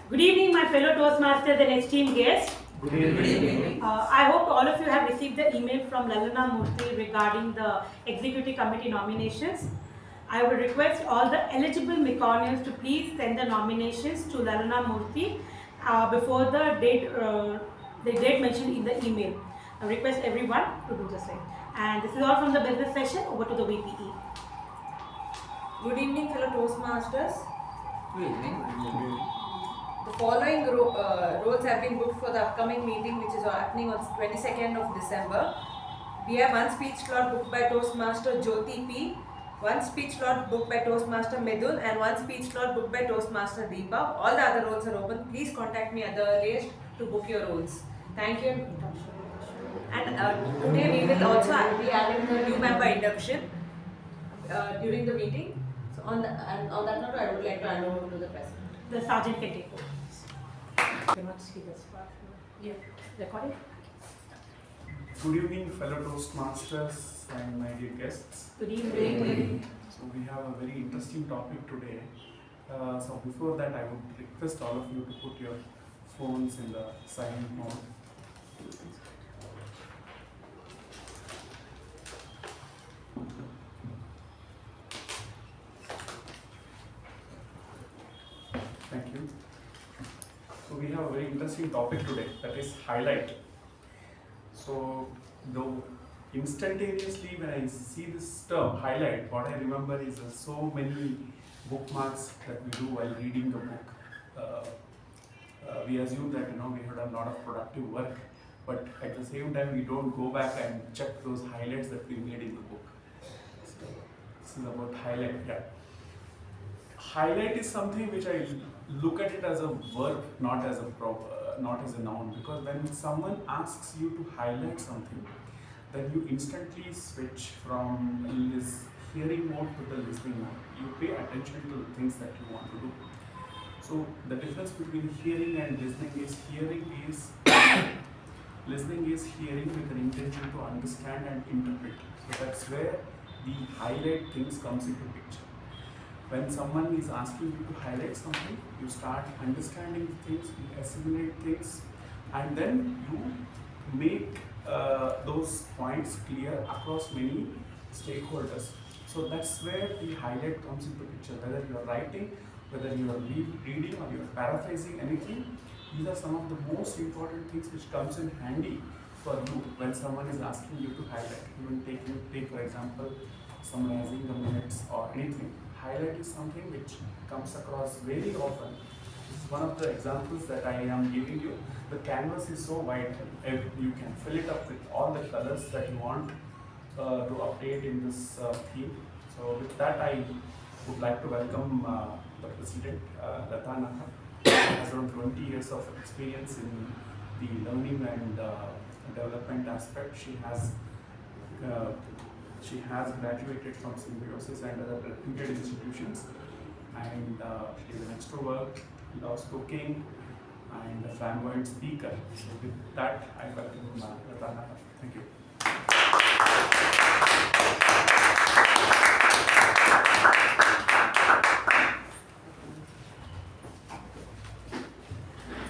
Good evening, my fellow Toastmasters and esteemed guests. Good evening. I hope all of you have received the email from Lalana Murthy regarding the Executive Committee nominations. I would request all the eligible Mekonians to please send the nominations to Lalana Murthy before the date mentioned in the email. I request everyone to do the same. And this is all from the business session. Over to the VPE. Good evening, fellow Toastmasters. Good evening. The following roles have been booked for the upcoming meeting, which is happening on 22nd of December. We have one speech slot booked by Toastmaster Jyothi P, one speech slot booked by Toastmaster Midhun, and one speech slot booked by Toastmaster Deepa. All the other roles are open. Please contact me at the earliest to book your roles. Thank you. And today we will also be having the new member induction during the meeting. So on that note, I would like to hand over to the president. The sergeant can take over. Cannot see this part. Yeah, recording. Good evening, fellow Toastmasters and my dear guests. Good evening. So we have a very interesting topic today. So before that, I would request all of you to put your phones in the silent mode. Thank you. So we have a very interesting topic today, that is highlight. So though instantaneously when I see this term highlight, what I remember is so many bookmarks that we do while reading the book. We assume that we have done a lot of productive work, but at the same time we don't go back and check those highlights that we made in the book. So this is about highlight. Yeah. Highlight is something which I look at it as a verb, not as a noun. Because when someone asks you to highlight something, then you instantly switch from hearing mode to the listening mode. You pay attention to the things that you want to do. So the difference between hearing and listening is listening is hearing with an intention to understand and interpret. So that's where the highlight things comes into picture. When someone is asking you to highlight something, you start understanding things, you assimilate things, and then you make those points clear across many stakeholders. So that's where the highlight comes into picture. Whether you are writing, whether you are reading or you are paraphrasing anything, these are some of the most important things which comes in handy for you when someone is asking you to highlight. Even take for example, summarizing the minutes or anything. Highlight is something which comes across very often. This is one of the examples that I am giving you. The canvas is so wide, you can fill it up with all the colors that you want to update in this theme. So with that, I would like to welcome the President, Latha. She has around 20 years of experience in the learning and development aspect. She has graduated from Symbiosis and other reputed institutions, and she is an extrovert, loves cooking, and a flamboyant speaker. So with that, I welcome Rachana. Thank you.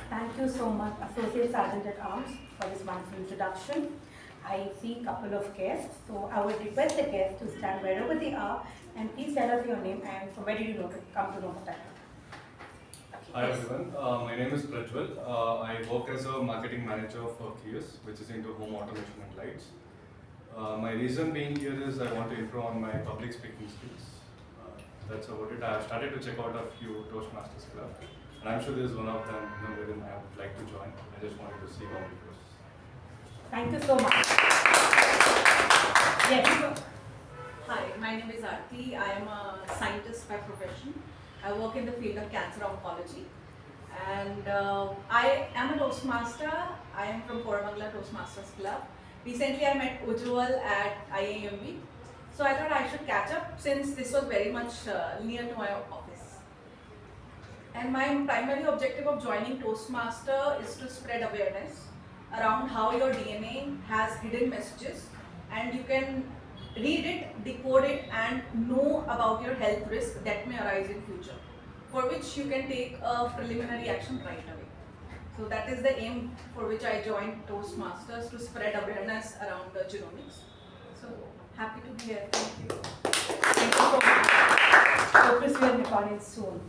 Thank you so much, Associate Sergeant at Arms, for this wonderful introduction. I see a couple of guests, so I would request the guests to stand wherever they are and please tell us your name and from where did you come to know the title. Hi everyone, my name is Prajwal. I work as a marketing manager for Kios, which is into home automation and lights. My reason being here is I want to improve on my public speaking skills. That's about it. I have started to check out a few Toastmasters club, and I'm sure there's one of them wherein I would like to join. I just wanted to see how it goes. Thank you so much. Yes. Hi, my name is Aarathi. I am a scientist by profession. I work in the field of cancer oncology. And I am a Toastmaster. I am from Koramangala Toastmasters Club. Recently I met Ujwal at IAMB. So I thought I should catch up since this was very much near to my office. And my primary objective of joining Toastmaster is to spread awareness around how your DNA has hidden messages and you can read it, decode it and know about your health risk that may arise in future. for which you can take a preliminary action right away. So that is the aim for which I joined Toastmasters, to spread awareness around the genomics. So happy to be here. Thank you. Thank you so much. Hope to see you in Meconians soon.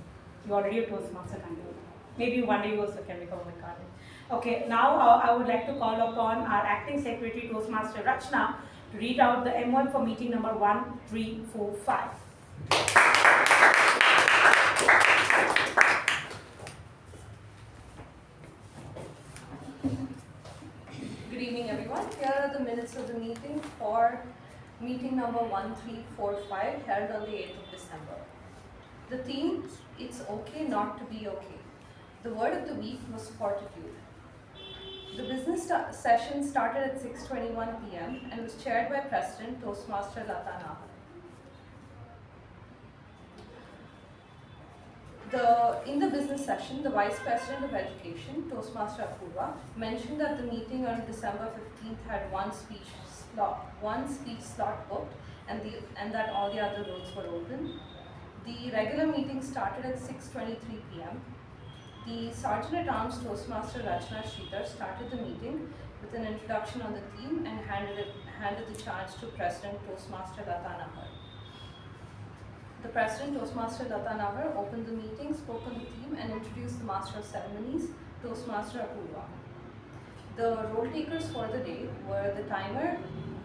You already a Toastmaster kind of. Maybe one day you also can become a Meconian. Okay, now I would like to call upon our Acting Secretary Toastmaster Rachana to read out the M1 for meeting number 1345. Good evening, everyone. Here are the minutes of the meeting for meeting number 1345 held on the 8th of December. The theme, it's okay not to be okay. The word of the week was fortitude. The business session started at 6:21 p.m. and was chaired by President Toastmaster Latha. In the business session, the Vice President of Education, Toastmaster Apoorva, mentioned that the meeting on December 15th had one speech slot booked, and that all the other roles were open. The regular meeting started at 6:23 p.m. The Sergeant-at-Arms Toastmaster Rachana started the meeting with an introduction on the theme and handed the charge to President Toastmaster Latha. The President Toastmaster Latha opened the meeting, spoke on the theme, and introduced the Master of Ceremonies, Toastmaster Apoorva. The role takers for the day were the timer,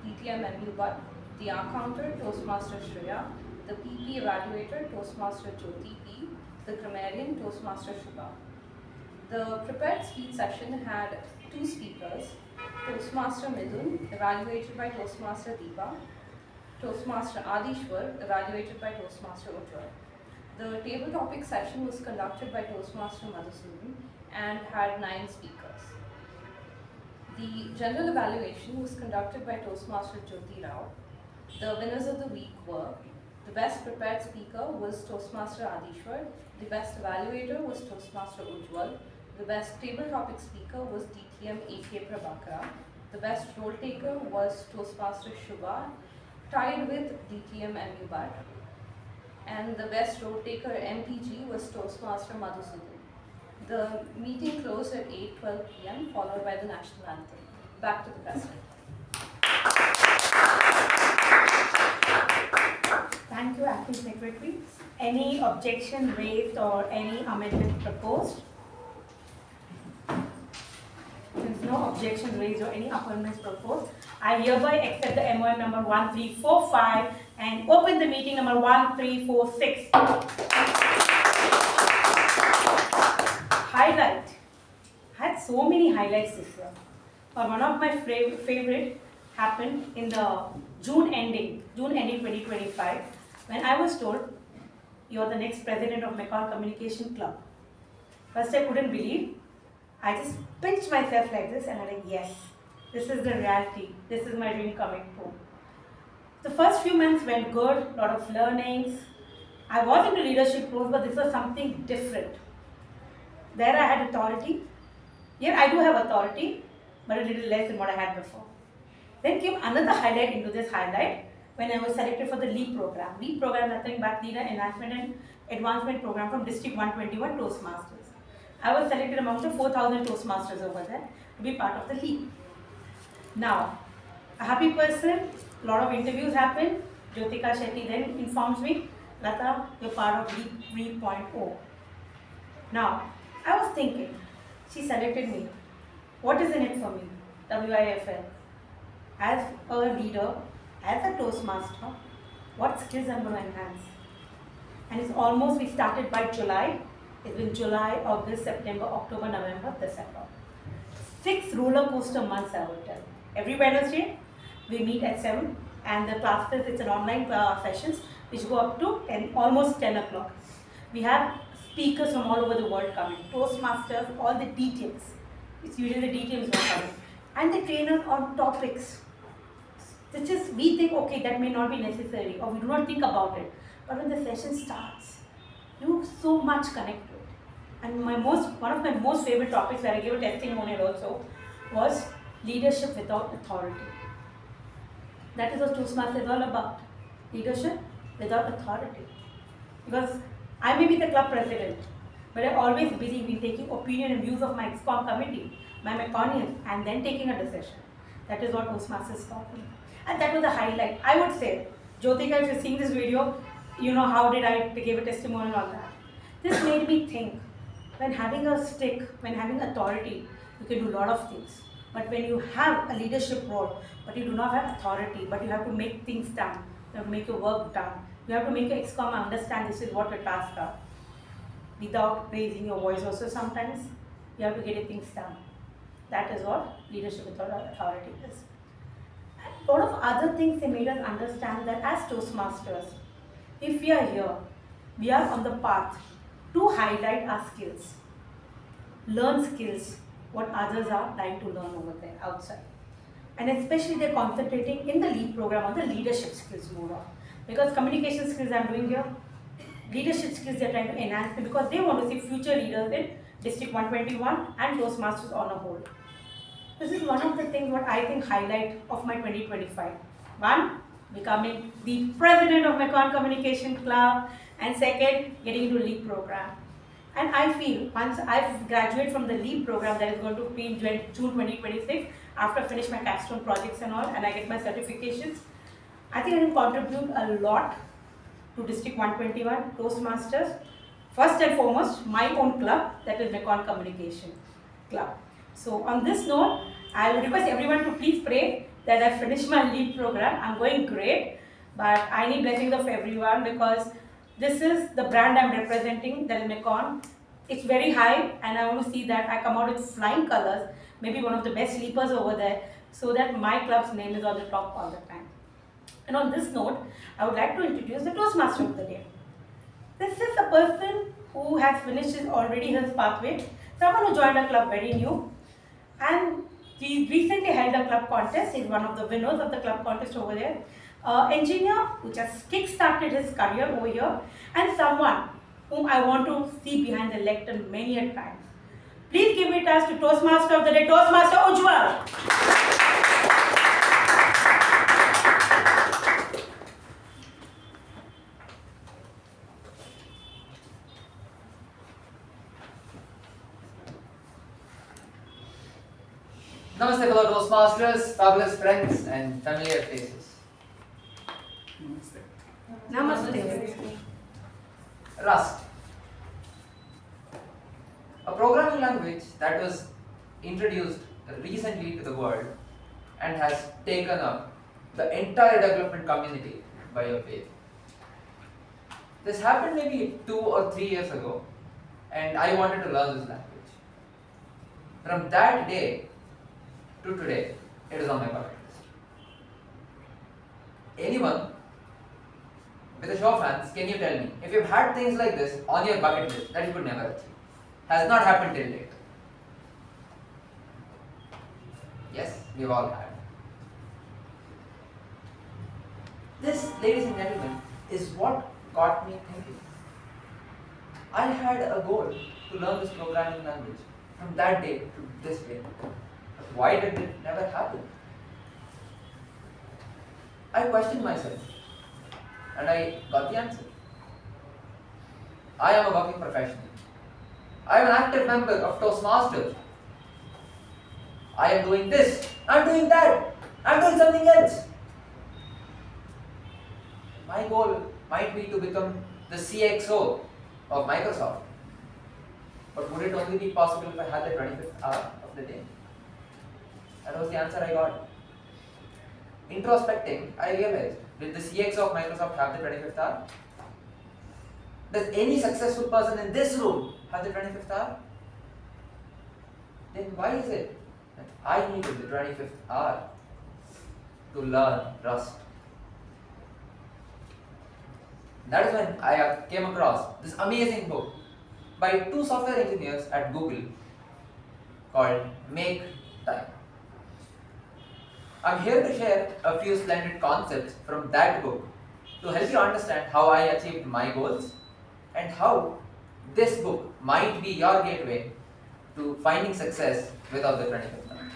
DTM Bhat, the counter, Toastmaster Shreya, the PP Evaluator, Toastmaster Jyothi P, the Grammarian, Toastmaster Shuba. The prepared speech session had two speakers, Toastmaster Midhun, evaluated by Toastmaster Deepa, Toastmaster Aadishwar, evaluated by Toastmaster Ujwal. The table topic session was conducted by Toastmaster Madhusudhan and had 9 speakers. The general evaluation was conducted by Toastmaster Jyothi P. The winners of the week were: the best prepared speaker was Toastmaster Aadishwar, the best evaluator was Toastmaster Ujwal, the best table topic speaker was DTM K Prabhakara, the best role taker was Toastmaster Shuba, tied with DTM Bhat, and the best role taker MPG was Toastmaster Madhusudhan. The meeting closed at 8:12 p.m. followed by the national anthem. Back to the President. Thank you, Acting Secretary. Any objection raised or any amendment proposed? Since no objection raised or any amendments proposed, I hereby accept the MOM number 1345 and open the meeting number 1346. Highlight. I had so many highlights this year. But one of my favorite happened in the June ending 2025, when I was told, you're the next president of Mekong Communication Club. First I couldn't believe. I just pinched myself like this and I'm like, yes, this is the reality. This is my dream coming true. The first few months went good, lot of learnings. I was into leadership roles, but this was something different. There I had authority. Here I do have authority, but a little less than what I had before. Then came another highlight into this highlight when I was selected for the LEAP program. LEAP program, nothing but Leader Enhancement and Advancement Program from District 121 Toastmasters. I was selected among the 4,000 Toastmasters over there to be part of the LEAP. Now, a happy person, a lot of interviews happened. Jyotika Shetty then informs me, Latha, you're part of LEAP 3.0. Now, I was thinking, she selected me. What is in it for me? WIFL. As a leader, as a Toastmaster, what skills I'm going to enhance? And it's almost, we started by July. It's been July, August, September, October, November, December. 6 roller coaster months, I would tell. Every Wednesday, we meet at 7, and the classes, it's an online sessions, which go up to almost 10 o'clock. We have speakers from all over the world coming, Toastmasters, all the details. It's usually the details are coming. And the trainers on topics. It's just, we think, okay, that may not be necessary, or we do not think about it. But when the session starts, you so much connect to it. And one of my most favorite topics where I gave a testimonial also was leadership without authority. That is what Toastmasters is all about. Leadership without authority. Because I may be the club president, but I always believe in taking opinion and views of my ex-com committee, my Meconians, and then taking a decision. That is what Toastmasters taught me. And that was the highlight. I would say, Jyothi, if you're seeing this video, you know how did I give a testimony and all that. This made me think, when having a stick, when having authority, you can do a lot of things. But when you have a leadership role, but you do not have authority, but you have to make things done, you have to make your work done, you have to make your ex-com understand this is what your tasks are. Without raising your voice also sometimes, you have to get your things done. That is what leadership authority is. And a lot of other things they made us understand that as Toastmasters, if we are here, we are on the path to highlight our skills, learn skills, what others are trying to learn over there outside. And especially they're concentrating in the LEAD program on the leadership skills more on. Because communication skills I'm doing here, leadership skills they're trying to enhance because they want to see future leaders in District 121 and Toastmasters on a whole. This is one of the things what I think highlight of my 2025. One, becoming the president of Mekon Communication Club, and second, getting into LEAD program. And I feel once I've graduated from the LEAD program that is going to be in June 2026, after I finish my capstone projects and all, and I get my certifications, I think I can contribute a lot to District 121, Toastmasters. First and foremost, my own club, that is Mekon Communication Club. So on this note, I would request everyone to please pray that I finish my LEAD program. I'm going great, but I need blessings of everyone because this is the brand I'm representing, that is Mekon. It's very high and I want to see that I come out with flying colors, maybe one of the best sleepers over there, so that my club's name is on the top all the time. And on this note, I would like to introduce the Toastmaster of the day. This is a person who has finished already his pathway, someone who joined our club very new, and we recently held a club contest. He's one of the winners of the club contest over there. Engineer who just kick-started his career over here, and someone whom I want to see behind the lectern many a times. Please give it us to Toastmaster of the day, Toastmaster Ujwal. Namaste fellow Toastmasters, fabulous friends and familiar faces. Namaste. Rust. A programming language that was introduced recently to the world and has taken up the entire development community by a wave. This happened maybe 2 or 3 years ago, and I wanted to learn this language. From that day to today, it is on my bucket list. Anyone with a show of hands, can you tell me, if you've had things like this on your bucket list that you could never achieve? Has not happened till date. Yes, we've all had. This, ladies and gentlemen, is what got me thinking. I had a goal to learn this programming language from that day to this day. But why did it never happen? I questioned myself and I got the answer. I am a working professional. I am an active member of Toastmasters. I am doing this, I am doing that, I am doing something else. My goal might be to become the CXO of Microsoft. But would it only be possible if I had the 25th hour of the day? That was the answer I got. Introspecting, I realized, did the CXO of Microsoft have the 25th hour? Does any successful person in this room have the 25th hour? Then why is it that I needed the 25th hour to learn Rust? That is when I came across this amazing book by 2 software engineers at Google called Make Time. I'm here to share a few splendid concepts from that book to help you understand how I achieved my goals and how this book might be your gateway to finding success without the 25th hour.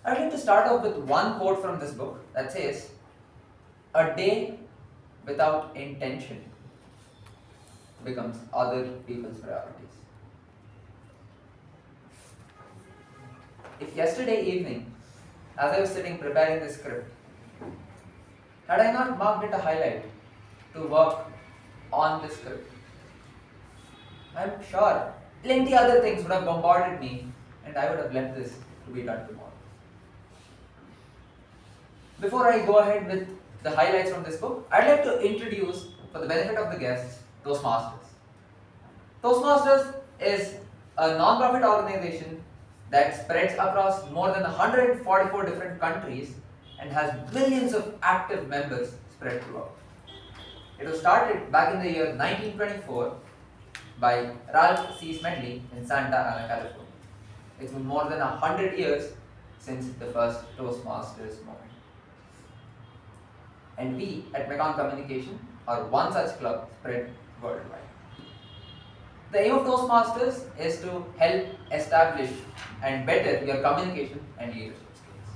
I'd like to start off with one quote from this book that says, "A day without intention becomes other people's priorities. If yesterday evening, as I was sitting preparing this script, had I not marked it a highlight to work on this script, I'm sure plenty other things would have bombarded me and I would have left this to be done tomorrow. Before I go ahead with the highlights from this book, I'd like to introduce, for the benefit of the guests, Toastmasters. Toastmasters is a non-profit organization that spreads across more than 144 different countries and has millions of active members spread throughout. It was started back in the year 1924 by Ralph C. Smedley in Santa Ana, California. It's been more than 100 years since the first Toastmasters moment. And we at Mekong Communication are one such club spread worldwide. The aim of Toastmasters is to help establish and better your communication and leadership skills.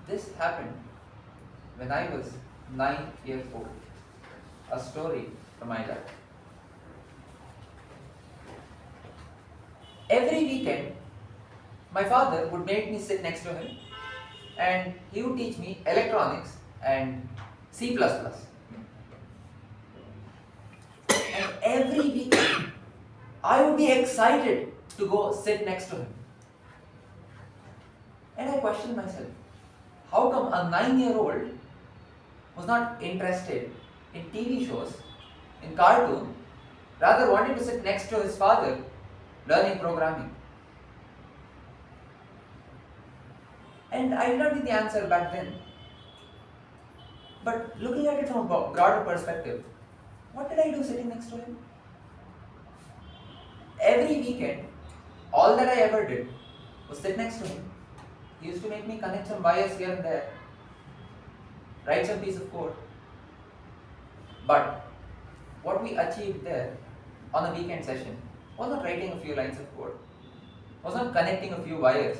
This happened when I was 9 years old. A story from my life. Every weekend, my father would make me sit next to him and he would teach me electronics and C++. And every weekend, I would be excited to go sit next to him. And I questioned myself, how come a 9-year-old was not interested in TV shows, in cartoon, rather wanted to sit next to his father learning programming? And I did not get the answer back then. But looking at it from a broader perspective, what did I do sitting next to him? Every weekend, all that I ever did was sit next to him. He used to make me connect some wires here and there, write some piece of code. But what we achieved there on a weekend session was not writing a few lines of code, was not connecting a few wires.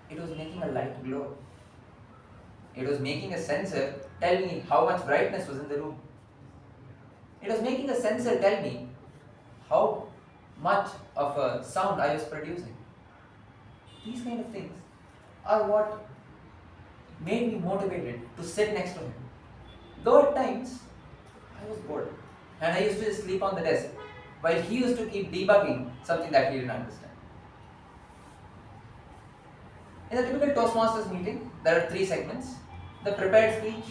It was making a light glow. It was making a sensor tell me how much brightness was in the room. It was making a sensor tell me how much of a sound I was producing. These kind of things are what made me motivated to sit next to him. Though at times I was bored and I used to just sleep on the desk while he used to keep debugging something that he didn't understand. In a typical Toastmasters meeting, there are 3 segments: the prepared speech,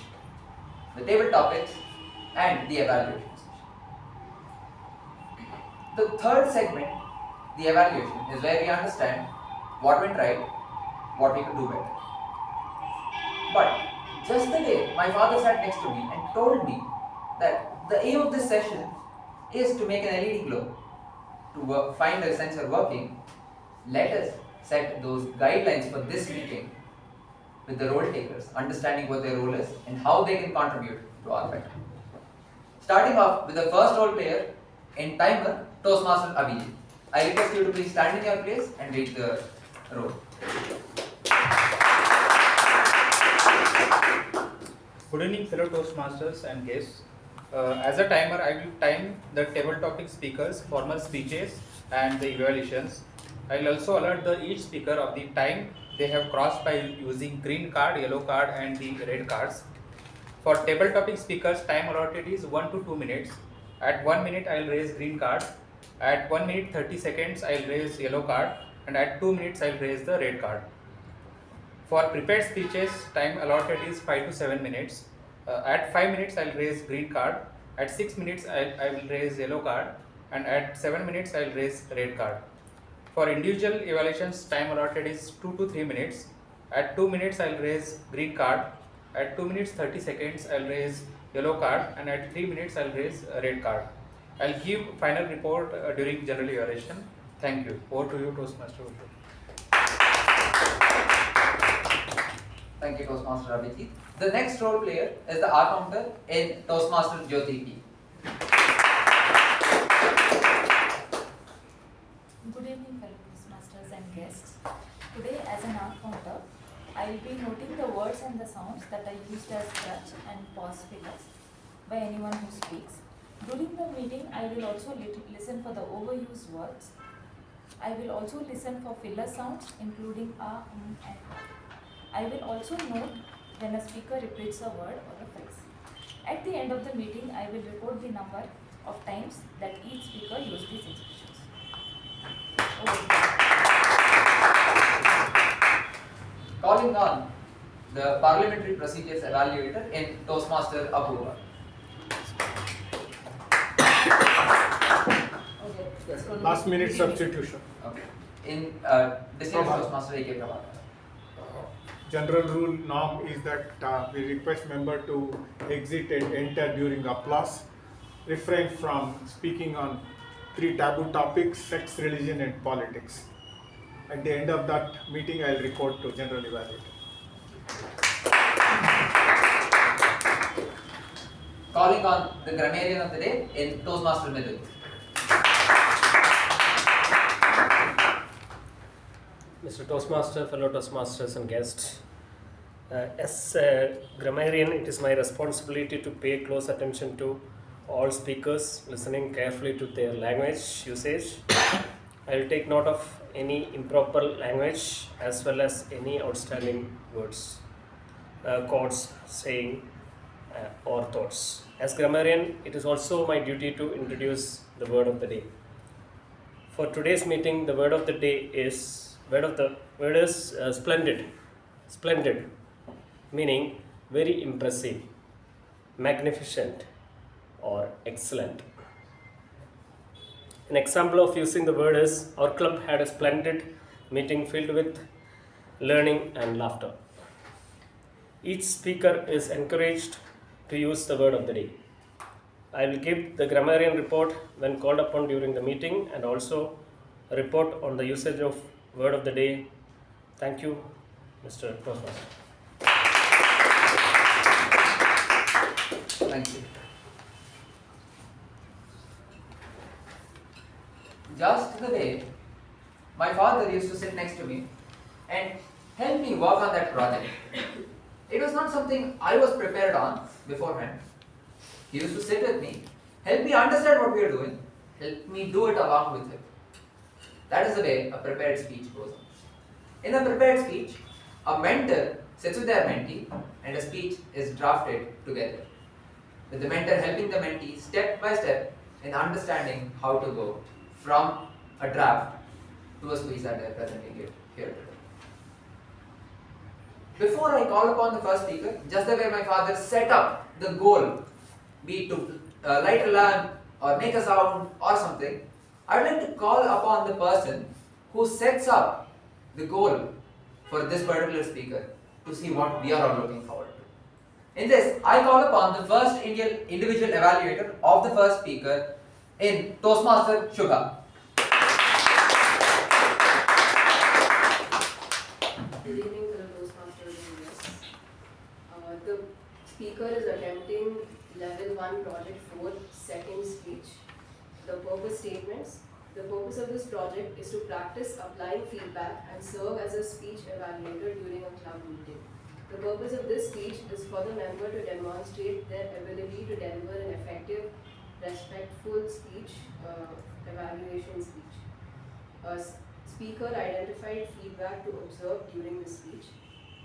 the table topics, and the evaluation session. The 3rd segment, the evaluation, is where we understand what went right, what we could do better. But just the day my father sat next to me and told me that the aim of this session is to make an LED glow, to find a sensor working, let us set those guidelines for this meeting with the role takers, understanding what their role is and how they can contribute to our better. Starting off with the first role player in timer, Toastmaster Abhijit. I request you to please stand in your place and read the role. Good evening, fellow Toastmasters and guests. As a timer, I will time the table topic speakers' formal speeches and the evaluations. I will also alert each speaker of the time they have crossed by using green card, yellow card, and the red cards. For table topic speakers, time allotted is 1 to 2 minutes. At 1 minute, I will raise green card. At 1 minute 30 seconds, I will raise yellow card, and at 2 minutes, I will raise the red card. For prepared speeches, time allotted is 5 to 7 minutes. At 5 minutes, I will raise green card. At 6 minutes, I will raise yellow card, and at 7 minutes, I will raise red card. For individual evaluations, time allotted is 2 to 3 minutes. At 2 minutes, I will raise green card. At 2 minutes 30 seconds, I will raise yellow card, and at 3 minutes, I will raise a red card. I will give final report during general evaluation. Thank you. Over to you, Toastmaster. Thank you, Toastmaster Abhijit. The next role player is the R-counter in Toastmaster Jyothi P. Good evening, fellow Toastmasters and guests. Today, as an art counter, I will be noting the words words and the sounds that are used as crutch and pause fillers by anyone who speaks. During the meeting, I will also listen for the overused words. I will also listen for filler sounds, including and I will also note when a speaker repeats a word or a phrase. At the end of the meeting, I will report the number of times that each speaker used these expressions. Over to you. Calling on the Parliamentary Procedures Evaluator in Toastmaster Apoorva. Last minute substitution. Okay. In Distinguished Toastmaster K Prabhakara. General rule norm is that we request member to exit and enter during applause. Refrain from speaking on 3 taboo topics: sex, religion, and politics. At the end of that meeting, I will report to General Evaluator. Calling on the Grammarian of the day in Toastmaster Midhun. Mr. Toastmaster, fellow Toastmasters and guests, as a grammarian, it is my responsibility to pay close attention to all speakers, listening carefully to their language usage. I will take note of any improper language as well as any outstanding words, quotes, saying, or thoughts. As grammarian, it is also my duty to introduce the word of the day. For today's meeting, the word of the day is splendid. Splendid, meaning very impressive, magnificent, or excellent. An example of using the word is, our club had a splendid meeting filled with learning and laughter. Each speaker is encouraged to use the word of the day. I will give the grammarian report when called upon during the meeting and also a report on the usage of word of the day. Thank you, Mr. Toastmaster. Thank you. Just the way my father used to sit next to me and help me work on that project. It was not something I was prepared on beforehand. He used to sit with me, help me understand what we are doing, help me do it along with him. That is the way a prepared speech goes on. In a prepared speech, a mentor sits with their mentee and a speech is drafted together, with the mentor helping the mentee step by step in understanding how to go from a draft to a speech that they are presenting here today. Before I call upon the first speaker, just the way my father set up the goal, be it to light a lamp or make a sound or something, I would like to call upon the person who sets up the goal for this particular speaker to see what we are all looking forward to. In this, I call upon the first individual evaluator of the first speaker in Toastmaster Shuba. Good evening, fellow Toastmasters and guests. The speaker is attempting level 1 project 4 second speech. The purpose statements. The purpose of this project is to practice applying feedback and serve as a speech evaluator during a club meeting. The purpose of this speech is for the member to demonstrate their ability to deliver an effective, respectful speech, evaluation speech. A speaker identified feedback to observe during the speech.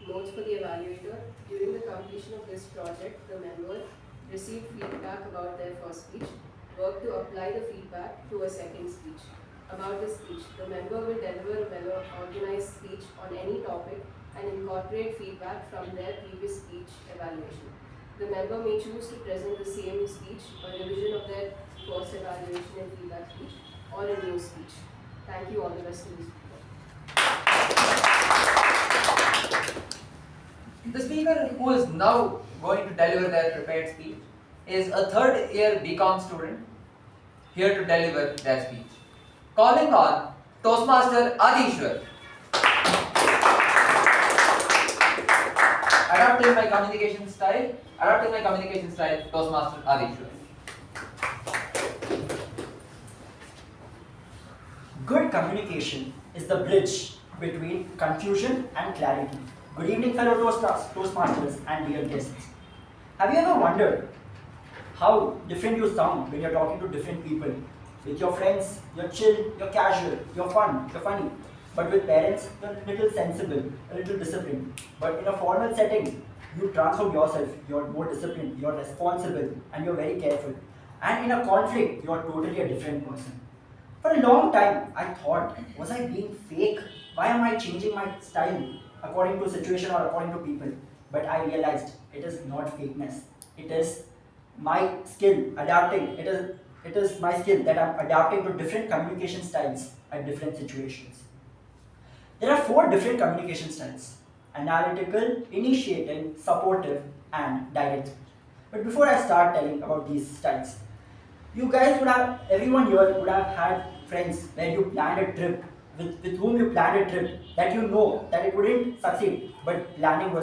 Notes for the evaluator. During the completion of this project, the member received feedback about their first speech. Work to apply the feedback to a second speech. About the speech, the member will deliver a well-organized speech on any topic and incorporate feedback from their previous speech evaluation. The member may choose to present the same speech, a revision of their first evaluation and feedback speech, or a new speech. Thank you. All the best to the speaker. The speaker who is now going to deliver their prepared speech is a third year BCom student here to deliver their speech. Calling on Toastmaster Aadishwar. Adapting my communication style, Toastmaster Aadishwar. Good communication is the bridge between confusion and clarity. Good evening, fellow Toastmasters and dear guests. Have you ever wondered how different you sound when you're talking to different people? With your friends, you're chill, you're casual, you're fun, you're funny. But with parents, you're a little sensible, a little disciplined. But in a formal setting, you transform yourself, you're more disciplined, you're responsible, and you're very careful. And in a conflict, you're totally a different person. For a long time, I thought, was I being fake? Why am I changing my style according to situation or according to people? But I realized it is not fakeness. It is my skill adapting. It is my skill that I'm adapting to different communication styles at different situations. There are 4 different communication styles: analytical, initiating, supportive, and direct. But before I start telling about these styles, you guys would have, everyone here would have had friends where you planned a trip, with whom you planned a trip that you know that it wouldn't succeed, but you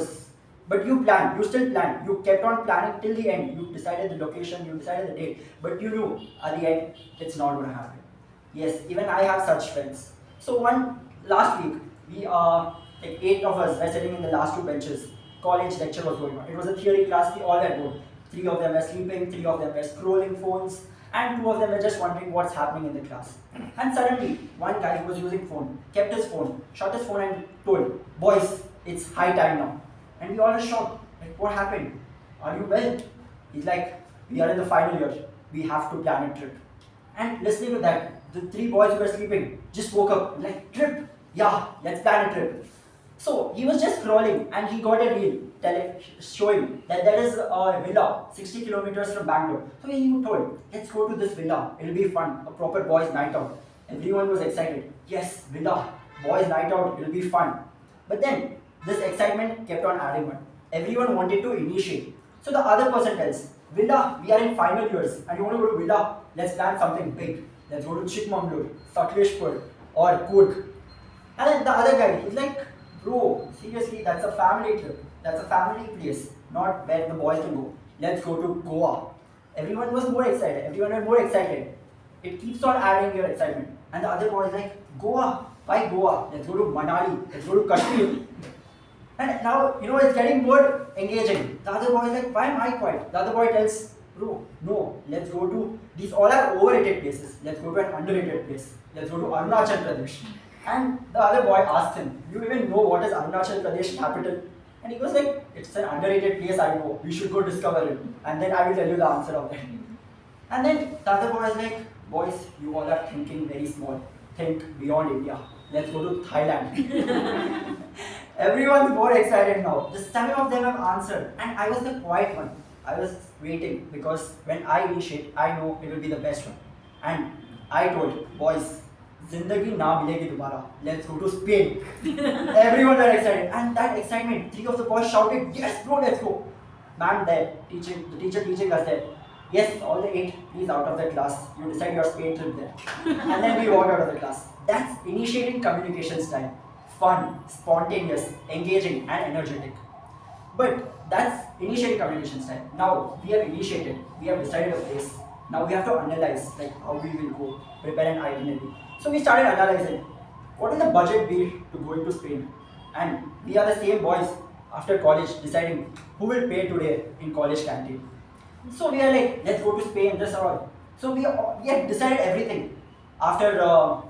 still planned, you kept on planning till the end, you decided the location, you decided the date, but you knew at the end it's not going to happen. Yes, even I have such friends. So last week, we like 8 of us were sitting in the last 2 benches. College lecture was going on. It was a theory class, we all were bored. 3 of them were sleeping, 3 of them were scrolling phones, and 2 of them were just wondering what's happening in the class. And suddenly, one guy who was using phone, kept his phone, shut his phone and told, "Boys, it's high time now." And we all were shocked, like, what happened? Are you well? He's like, we are in the final year, we have to plan a trip. And listening to that, the 3 boys who were sleeping just woke up, like, trip? Yeah, let's plan a trip. So he was just scrolling and he got a reel showing that there is a villa 60 kilometers from Bangalore. So he told, let's go to this villa, it'll be fun, a proper boys' night out. Everyone was excited. Yes, villa, boys' night out, it'll be fun. But then this excitement kept on adding on. Everyone wanted to initiate. So the other person tells, villa, we are in final years and you want to go to villa, let's plan something big. Let's go to Chikmagalur, Sakleshpur, or Kurg. And then the other guy, he's like, bro, seriously, that's a family trip. That's a family place, not where the boys can go. Let's go to Goa. Everyone was more excited. Everyone was more excited. It keeps on adding your excitement. And the other boy is like, Goa? Why Goa? Let's go to Manali. Let's go to Kashmir. And now, it's getting more engaging. The other boy is like, why am I quiet? The other boy tells, bro, no, let's go to, these all are overrated places. Let's go to an underrated place. Let's go to Arunachal Pradesh. And the other boy asked him, do you even know what is Arunachal Pradesh capital? And he goes like, it's an underrated place, I know. We should go discover it. And then I will tell you the answer of that. And then the other boy is like, boys, you all are thinking very small. Think beyond India. Let's go to Thailand. Everyone's more excited now. The 7 of them have answered. And I was the quiet one. I was waiting because when I initiate, I know it will be the best one. And I told, boys, Zindagi na milegi dobara. Let's go to Spain. Everyone were excited. And that excitement, 3 of the boys shouted, yes bro, let's go. Ma'am there, the teacher teaching us there. Yes, all the 8, please out of the class. You decide your Spain trip there. And then we walked out of the class. That's initiating communication style. Fun, spontaneous, engaging, and energetic. But that's initiating communication style. Now we have initiated, we have decided a place. Now we have to analyze like how we will go, prepare an itinerary. So we started analyzing what will the budget be to going to Spain. And we are the same boys after college deciding who will pay today in college canteen. So we are like, let's go to Spain, this or all. So we have decided everything. After our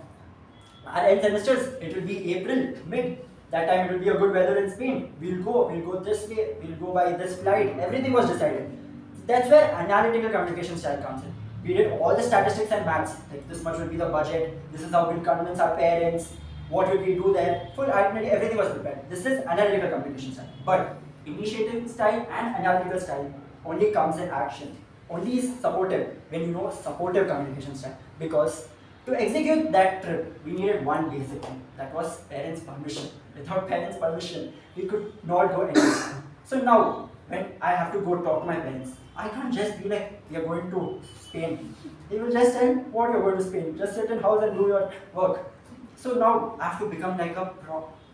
end semesters, it will be April, mid. That time it will be a good weather in Spain. We'll go this way, we'll go by this flight. Everything was decided. That's where analytical communication style comes in. We did all the statistics and maths, like this much will be the budget, this is how we'll convince our parents, what will we do there, full itinerary, everything was prepared. This is analytical communication style. But initiative style and analytical style only comes in action, only is supportive when you know supportive communication style. Because to execute that trip, we needed one basic thing, that was parents' permission. Without parents' permission, we could not go anywhere. So now, when I have to go talk to my parents, I can't just be like, we are going to Spain. They will just tell, what you're going to Spain? Just sit in house and do your work. So now I have to become like a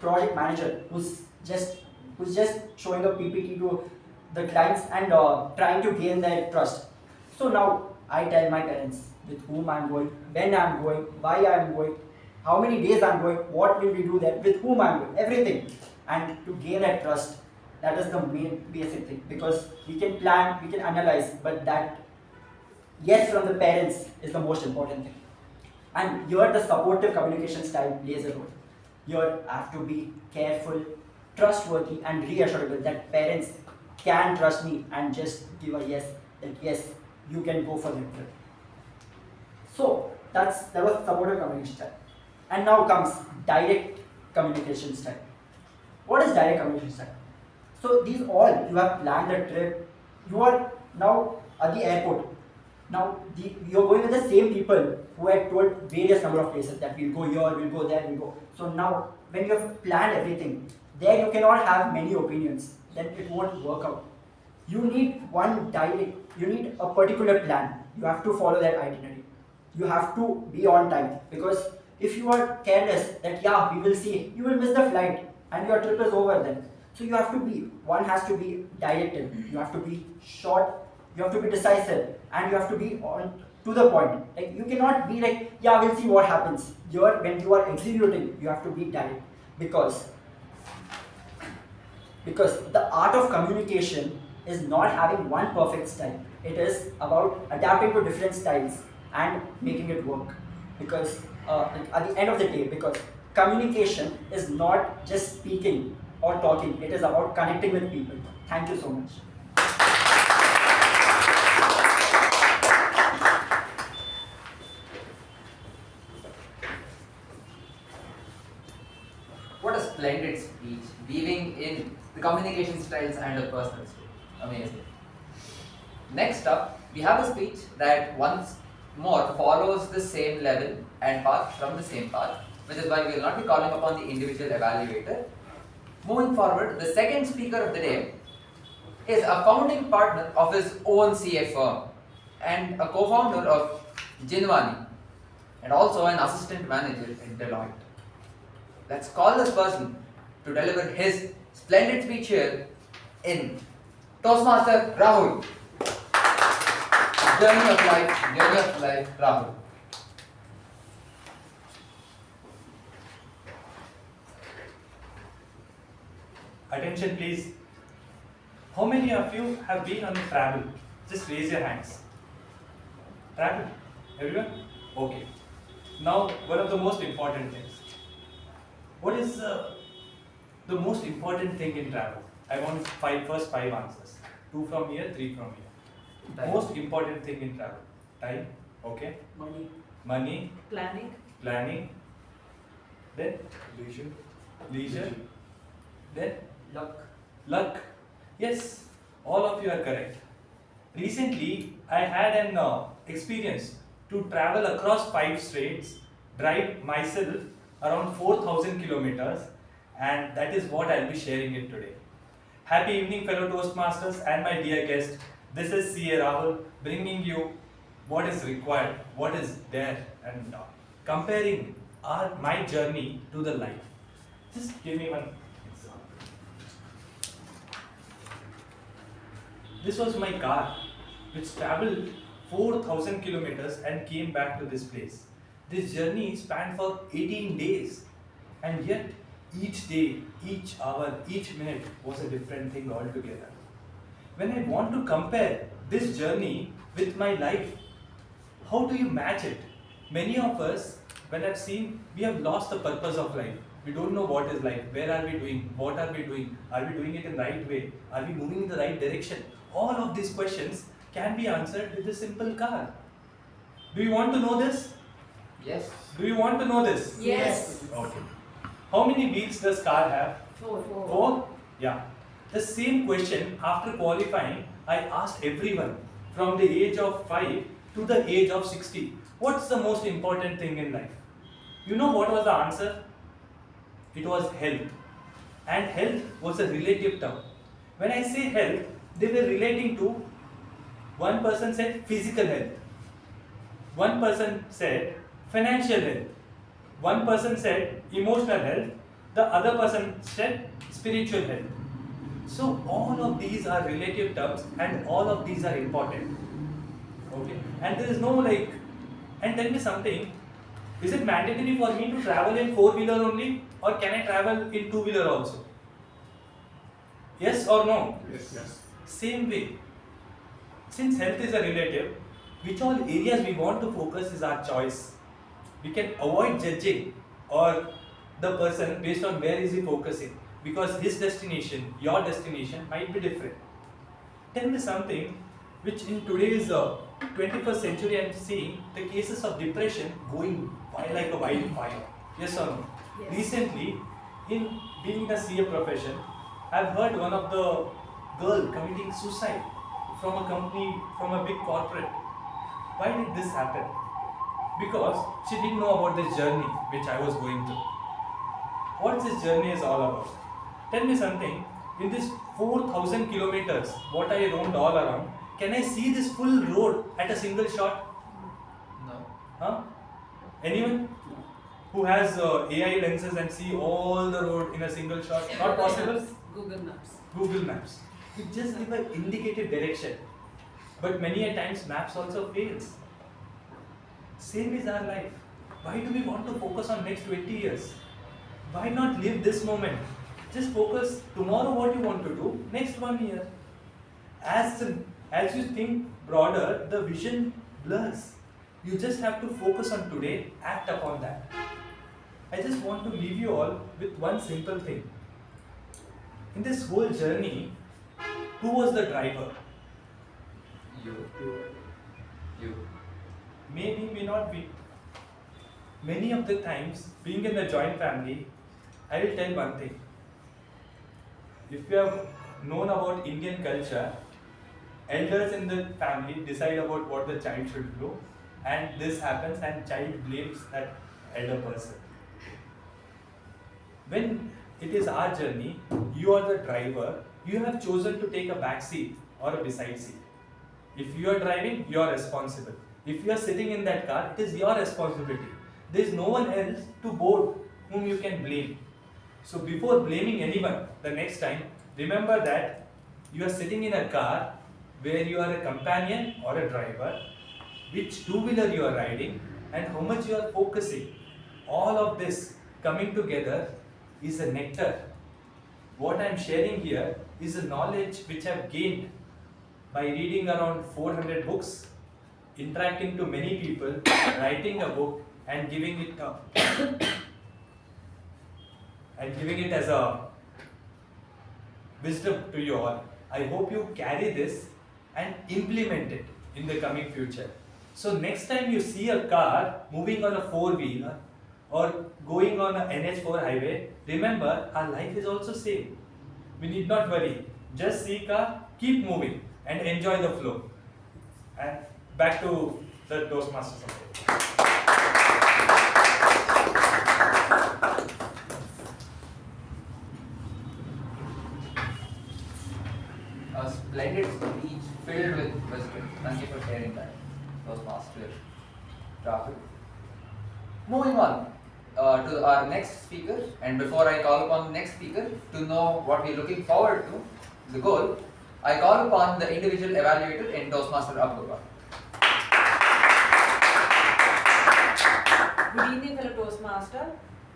project manager who's just showing a PPT to the clients and trying to gain their trust. So now I tell my parents with whom I'm going, when I'm going, why I'm going, how many days I'm going, what will we do there, with whom I'm going, everything. and to gain that trust. That is the main basic thing, because we can plan, we can analyze, but that yes from the parents is the most important thing. And here the supportive communication style plays a role. You have to be careful, trustworthy, and reassurable that parents can trust me and just give a yes, that yes, you can go for the trip. So that was supportive communication style. And now comes direct communication style. What is direct communication style? So these all, you have planned a trip, you are now at the airport. Now you're going with the same people who had told various number of places that we'll go here, we'll go there, we'll go. So now when you have planned everything, there you cannot have many opinions, then it won't work out. You need one direct, you need a particular plan. You have to follow that itinerary. You have to be on time, because if you are careless that yeah, we will see, you will miss the flight and your trip is over then. So you have to be, one has to be directed, you have to be short, you have to be decisive, and you have to be on to the point. Like you cannot be like, yeah, we'll see what happens. When you are executing, you have to be direct, because the art of communication is not having one perfect style. It is about adapting to different styles and making it work. Because at the end of the day, because communication is not just speaking or talking, it is about connecting with people. Thank you so much. What a splendid speech, weaving in the communication styles and the personal story. Amazing. Next up, we have a speech that once more follows the same level and path from the same path, which is why we will not be calling upon the individual evaluator. Moving forward, the second speaker of the day is a founding partner of his own CA firm and a co-founder of Jinwani, and also an assistant manager at Deloitte. Let's call this person to deliver his splendid speech here in Toastmaster Rahul. Journey of life, Rahul. Attention please. How many of you have been on travel? Just raise your hands. Travel? Everyone? Okay. Now, one of the most important things. What is the most important thing in travel? I want first five answers. 2 from here, 3 from here. Time. Most important thing in travel. Time. Okay. Money. Planning. Then leisure. Then luck. Yes, all of you are correct. Recently, I had an experience to travel across 5 states, drive myself around 4,000 kilometers, and that is what I'll be sharing it today. Happy evening, fellow Toastmasters and my dear guest. This is CA Rahul bringing you what is required, what is there, and comparing my journey to the life. Just give me one example. This was my car, which traveled 4,000 kilometers and came back to this place. This journey spanned for 18 days, and yet each day, each hour, each minute was a different thing altogether. When I want to compare this journey with my life, how do you match it? Many of us, when I've seen, we have lost the purpose of life. We don't know what is life, where are we doing, what are we doing it in the right way, are we moving in the right direction? All of these questions can be answered with a simple car. Do you want to know this? Yes. Do you want to know this? Yes. Okay. How many wheels does car have? 4. 4? Yeah. The same question after qualifying, I asked everyone from the age of 5 to the age of 60. What's the most important thing in life? You know what was the answer? It was health. And health was a relative term. When I say health, they were relating to, one person said physical health, one person said financial health, one person said emotional health, the other person said spiritual health. So all of these are relative terms and all of these are important. Okay? And there is no and tell me something, is it mandatory for me to travel in 4-wheeler only, or can I travel in 2-wheeler also? Yes or no? Yes. Same way. Since health is a relative, which all areas we want to focus is our choice. We can avoid judging or the person based on where is he focusing, because his destination, your destination might be different. Tell me something which in today's 21st century I am seeing the cases of depression going like a wildfire. Yes or no? Yes. Recently, in being in a CA profession, I've heard one of the girl committing suicide from a company, from a big corporate. Why did this happen? Because she didn't know about this journey which I was going through. What this journey is all about? Tell me something. In this 4,000 kilometers, what I roamed all around, can I see this full road at a single shot? No. Huh? Anyone who has AI lenses and see all the road in a single shot? Not possible. Google Maps. Google Maps. It just give an indicative direction. But many a times maps also fails. Same is our life. Why do we want to focus on next 20 years? Why not live this moment? Just focus tomorrow what you want to do, next 1 year. As you think broader, the vision blurs. You just have to focus on today, act upon that. I just want to leave you all with one simple thing. In this whole journey, who was the driver? You. Maybe, may not be. Many of the times, being in a joint family, I will tell one thing. If you have known about Indian culture, elders in the family decide about what the child should do, and this happens and child blames that elder person. When it is our journey, you are the driver, you have chosen to take a back seat or a beside seat. If you are driving, you are responsible. If you are sitting in that car, it is your responsibility. There is no one else to board whom you can blame. So before blaming anyone the next time, remember that you are sitting in a car where you are a companion or a driver, which two-wheeler you are riding, and how much you are focusing. All of this coming together is a nectar. What I am sharing here is a knowledge which I have gained by reading around 400 books, interacting to many people, writing a book and giving it as a wisdom to you all. I hope you carry this and implement it in the coming future. So next time you see a car moving on a four-wheeler or going on an NH4 highway, remember our life is also same. We need not worry. Just see car, keep moving and enjoy the flow. And back to the Toastmasters of it. A splendid speech filled with wisdom. Thank you for sharing that. Toastmaster Rahul. Moving on to our next speaker, and before I call upon the next speaker to know what we're looking forward to, the goal, I call upon the individual evaluator in Toastmaster Apoorva. Good evening, fellow Toastmaster.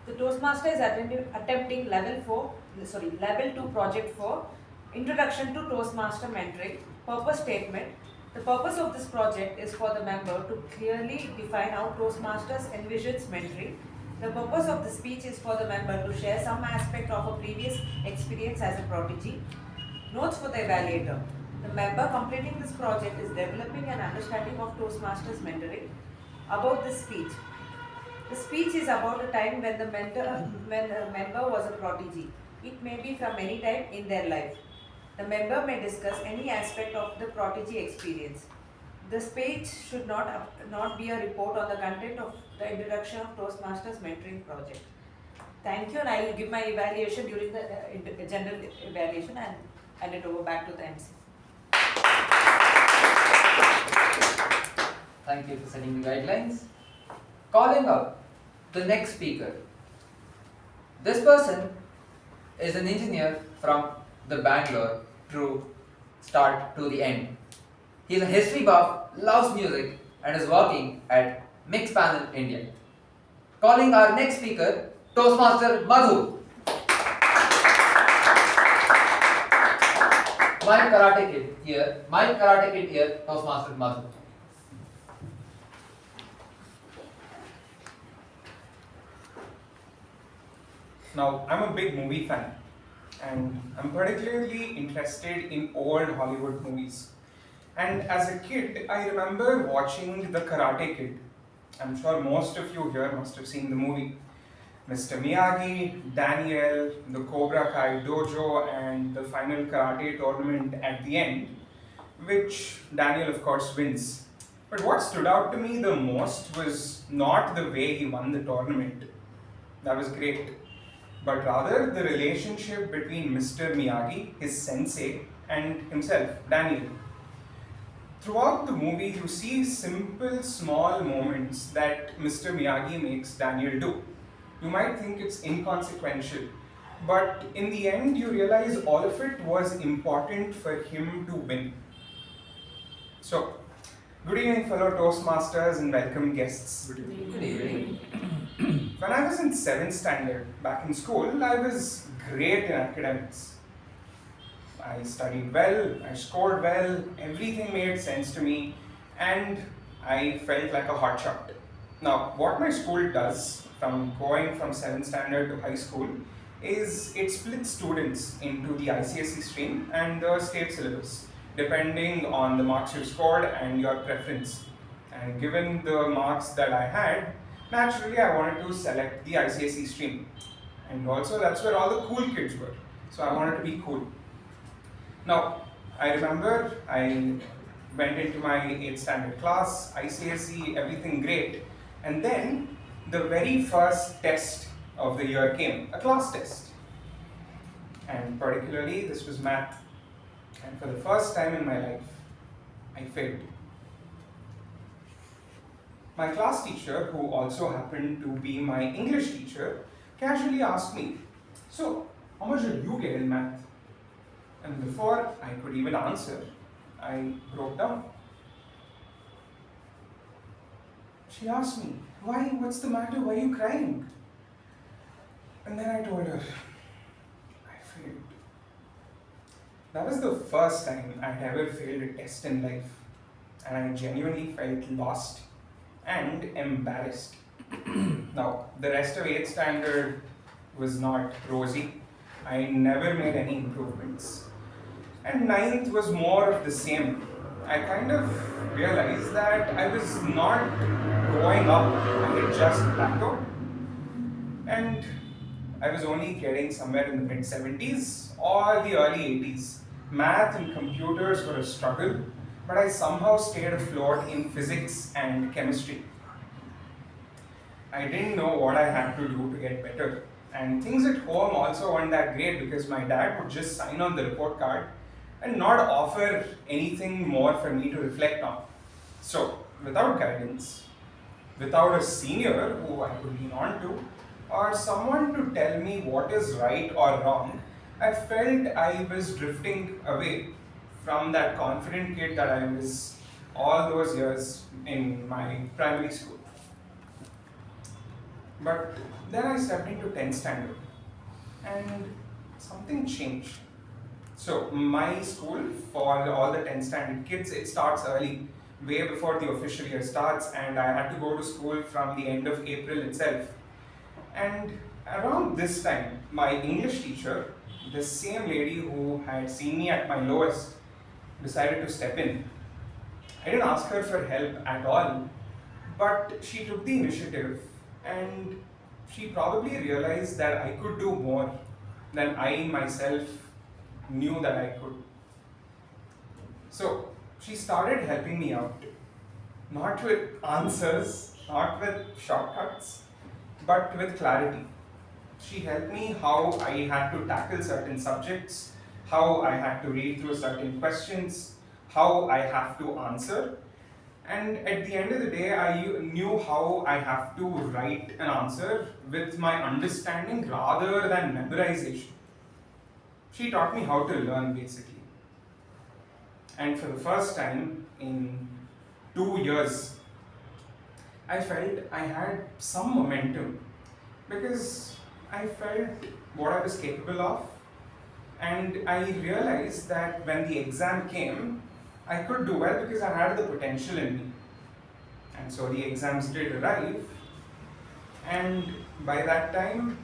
The Toastmaster is attempting level 2, project 4, Introduction to Toastmaster Mentoring. Purpose statement. The purpose of this project is for the member to clearly define how Toastmasters envisions mentoring. The purpose of the speech is for the member to share some aspect of a previous experience as a prodigy. Notes for the evaluator. The member completing this project is developing an understanding of Toastmasters mentoring. About this speech. The speech is about a time when the member was a prodigy. It may be from any time in their life. The member may discuss any aspect of the prodigy experience. The speech should not be a report on the content of the introduction of Toastmasters mentoring project. Thank you, and I will give my evaluation during the general evaluation and hand it over back to the MC. Thank you for setting the guidelines. Calling up the next speaker. This person is an engineer from the Bangalore through start to the end. He is a history buff, loves music, and is working at Mix Panel India. Calling our next speaker, Toastmaster Madhu. My Karate Kid here, Toastmaster Madhu. Now, I'm a big movie fan, and I'm particularly interested in old Hollywood movies. And as a kid, I remember watching The Karate Kid. I'm sure most of you here must have seen the movie. Mr. Miyagi, Daniel, the Cobra Kai dojo, and the final karate tournament at the end, which Daniel, of course, wins. But what stood out to me the most was not the way he won the tournament. That was great. But rather the relationship between Mr. Miyagi, his sensei, and himself, Daniel. Throughout the movie, you see simple, small moments that Mr. Miyagi makes Daniel do. You might think it's inconsequential, but in the end, you realize all of it was important for him to win. So, good evening, fellow Toastmasters and welcome guests. Good evening. When I was in 7th standard back in school, I was great in academics. I studied well, I scored well, everything made sense to me, and I felt like a hotshot. Now, what my school does from going from 7th standard to high school is it splits students into the ICSE stream and the state syllabus, depending on the marks you scored and your preference. And given the marks that I had, naturally I wanted to select the ICSE stream. And also that's where all the cool kids were. So I wanted to be cool. Now, I remember I went into my 8th standard class, ICSE, everything great. And then the very first test of the year came, a class test. And particularly this was math. And for the first time in my life, I failed. My class teacher, who also happened to be my English teacher, casually asked me, "So, how much did you get in math?" And before I could even answer, I broke down. She asked me, "Why? What's the matter? Why are you crying?" And then I told her, I failed. That was the first time I'd ever failed a test in life, and I genuinely felt lost and embarrassed. Now, the rest of 8th standard was not rosy. I never made any improvements. And 9th was more of the same. I kind of realized that I was not growing up, I had just plateaued. And I was only getting somewhere in the mid-70s or the early 80s. Math and computers were a struggle, but I somehow stayed afloat in physics and chemistry. I didn't know what I had to do to get better. And things at home also weren't that great because my dad would just sign on the report card and not offer anything more for me to reflect on. So, without guidance, without a senior who I could lean on to, or someone to tell me what is right or wrong, I felt I was drifting away from that confident kid that I was all those years in my primary school. But then I stepped into 10th standard and something changed. So my school, for all the 10th standard kids, it starts early, way before the official year starts, and I had to go to school from the end of April itself. And around this time, my English teacher, the same lady who had seen me at my lowest, decided to step in. I didn't ask her for help at all, but she took the initiative and she probably realized that I could do more than I myself knew that I could. So she started helping me out, not with answers, not with shortcuts, but with clarity. She helped me how I had to tackle certain subjects, how I had to read through certain questions, how I have to answer. And at the end of the day, I knew how I have to write an answer with my understanding rather than memorization. She taught me how to learn basically. And for the first time in 2 years, I felt I had some momentum because I felt what I was capable of And I realized that when the exam came, I could do well because I had the potential in me. And so the exams did arrive, and by that time,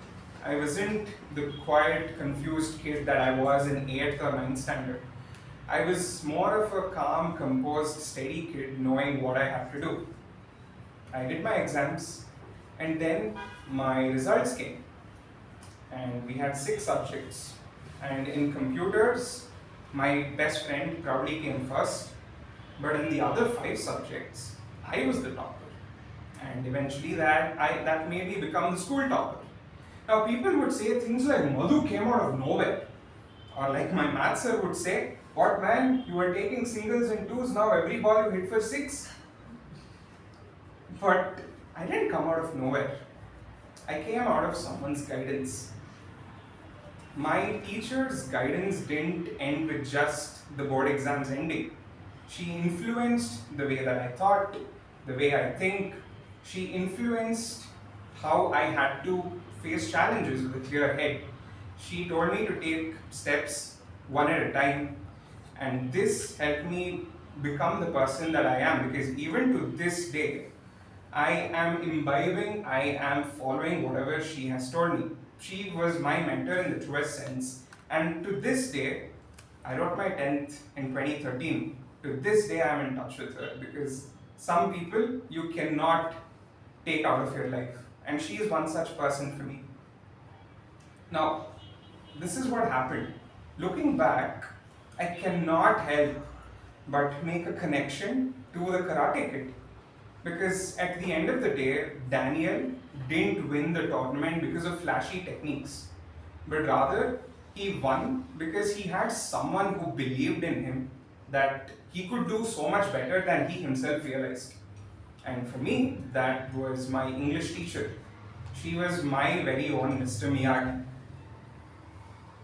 I wasn't the quiet, confused kid that I was in 8th or 9th standard. I was more of a calm, composed, steady kid knowing what I had to do. I did my exams, and then my results came. And we had 6 subjects. And in computers, my best friend probably came first, but in the other 5 subjects, I was the topper. And eventually that made me become the school topper. Now people would say things like Madhu came out of nowhere. Or like my maths sir would say, what man, you were taking singles and twos, now every ball you hit for 6. But I didn't come out of nowhere. I came out of someone's guidance. My teacher's guidance didn't end with just the board exams ending. She influenced the way that I thought, the way I think. She influenced how I had to face challenges with a clear head. She told me to take steps one at a time, and this helped me become the person that I am, because even to this day, I am imbibing, I am following whatever she has told me. She was my mentor in the truest sense, and to this day, I wrote my 10th in 2013. To this day, I am in touch with her, because some people you cannot take out of your life, and she is one such person for me. Now, this is what happened. Looking back, I cannot help but make a connection to the Karate Kid, because at the end of the day, Daniel didn't win the tournament because of flashy techniques, but rather he won because he had someone who believed in him that he could do so much better than he himself realized. And for me, that was my English teacher. She was my very own Mr. Miyagi.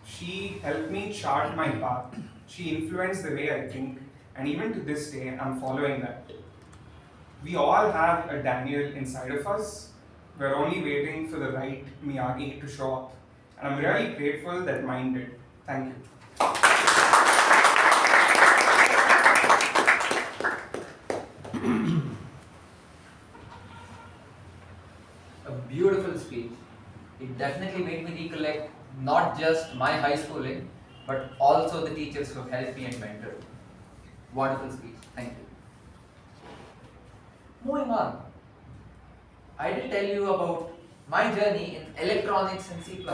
She helped me chart my path. She influenced the way I think, and even to this day, I'm following that. We all have a Daniel inside of us. We're only waiting for the right Miyagi to show up. And I'm really grateful that mine did. Thank you. A beautiful speech. It definitely made me recollect not just my high schooling, but also the teachers who have helped me and mentored. Wonderful speech. Thank you. Moving on. I did tell you about my journey in electronics and C++.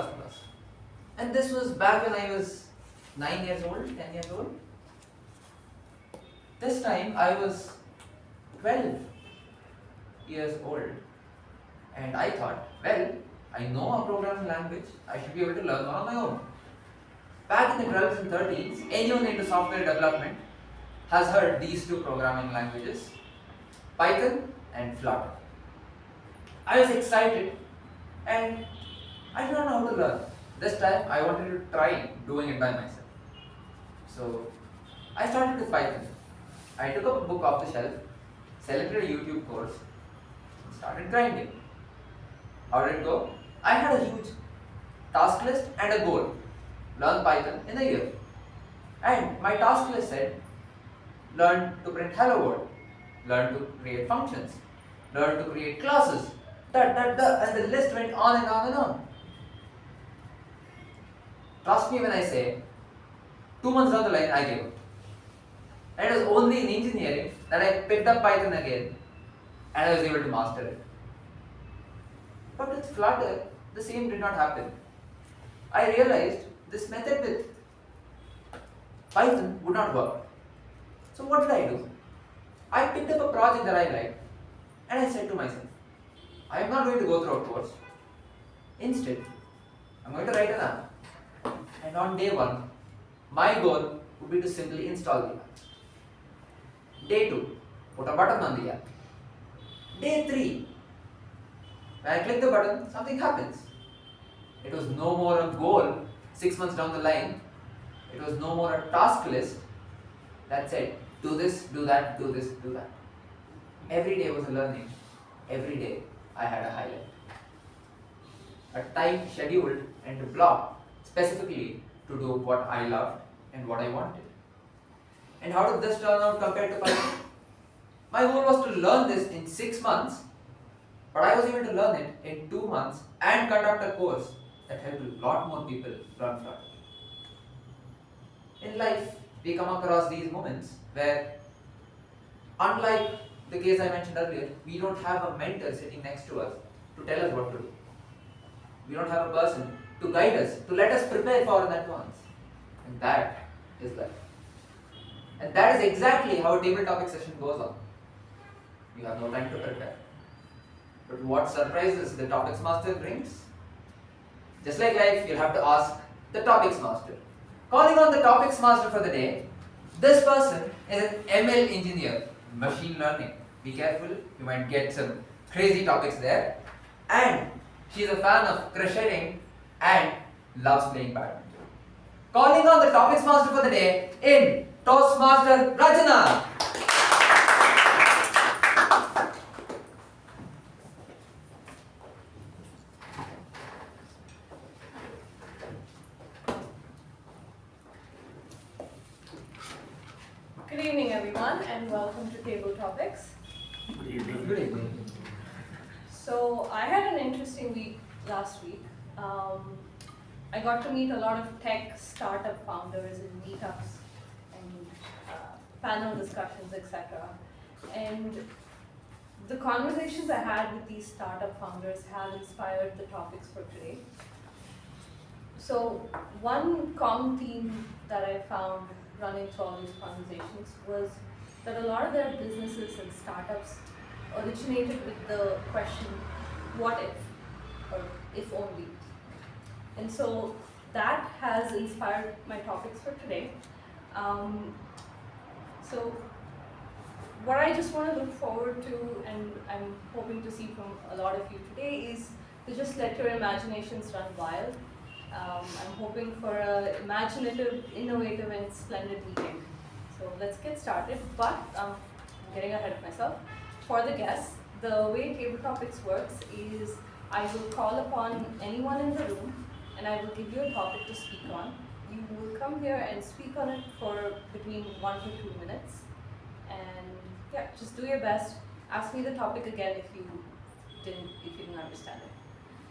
And this was back when I was 9 years old, 10 years old. This time I was 12 years old. And I thought, well, I know a programming language, I should be able to learn one on my own. Back in the 12s and 13s, anyone into software development has heard these 2 programming languages, Python and Flutter. I was excited and I didn't know how to learn. This time I wanted to try doing it by myself. So I started with Python. I took up a book off the shelf, selected a YouTube course, and started grinding. How did it go? I had a huge task list and a goal. Learn Python in a year. And my task list said, learn to print hello world, learn to create functions, learn to create classes, and the list went on and on and on. Trust me when I say, 2 months down the line, I gave up. And it was only in engineering that I picked up Python again and I was able to master it. But with Flutter, the same did not happen. I realized this method with Python would not work. So what did I do? I picked up a project that I liked and I said to myself, I am not going to go through a course. Instead, I'm going to write an app. And on day 1, my goal would be to simply install the app. Day 2, put a button on the app. Day 3, when I click the button, something happens. It was no more a goal 6 months down the line. It was no more a task list that said, do this, do that, do this, do that. Every day was a learning. Every day I had a highlight. A time scheduled and blocked specifically to do what I loved and what I wanted. And how did this turn out compared to 5? My goal was to learn this in 6 months, but I was able to learn it in 2 months and conduct a course that helped a lot more people learn from it. In life, we come across these moments where, unlike the case I mentioned earlier, we don't have a mentor sitting next to us to tell us what to do. We don't have a person to guide us, to let us prepare for in advance. And that is life. And that is exactly how a table topic session goes on. You have no time to prepare. But what surprises the topics master brings? Just like life, you'll have to ask the topics master. Calling on the topics master for the day, this person is an ML engineer, machine learning. Be careful, you might get some crazy topics there. And she's a fan of crocheting and loves playing badminton. Calling on the topics master for the day in Toastmaster Rachana. Good evening, everyone, and welcome to Table Topics. Good evening. Good evening. So I had an interesting week last week. I got to meet a lot of tech startup founders in meetups and panel discussions, etc. And the conversations I had with these startup founders have inspired the topics for today. So one common theme that I found running through all these conversations was that a lot of their businesses and startups originated with the question, what if, or if only. And so that has inspired my topics for today. So what I just want to look forward to, and I'm hoping to see from a lot of you today, is to just let your imaginations run wild. I'm hoping for an imaginative, innovative, and splendid meeting. So let's get started, but I'm getting ahead of myself. For the guests, the way Table Topics works is I will call upon anyone in the room and I will give you a topic to speak on. You will come here and speak on it for between 1 to 2 minutes. And yeah, just do your best. Ask me the topic again if you didn't understand it.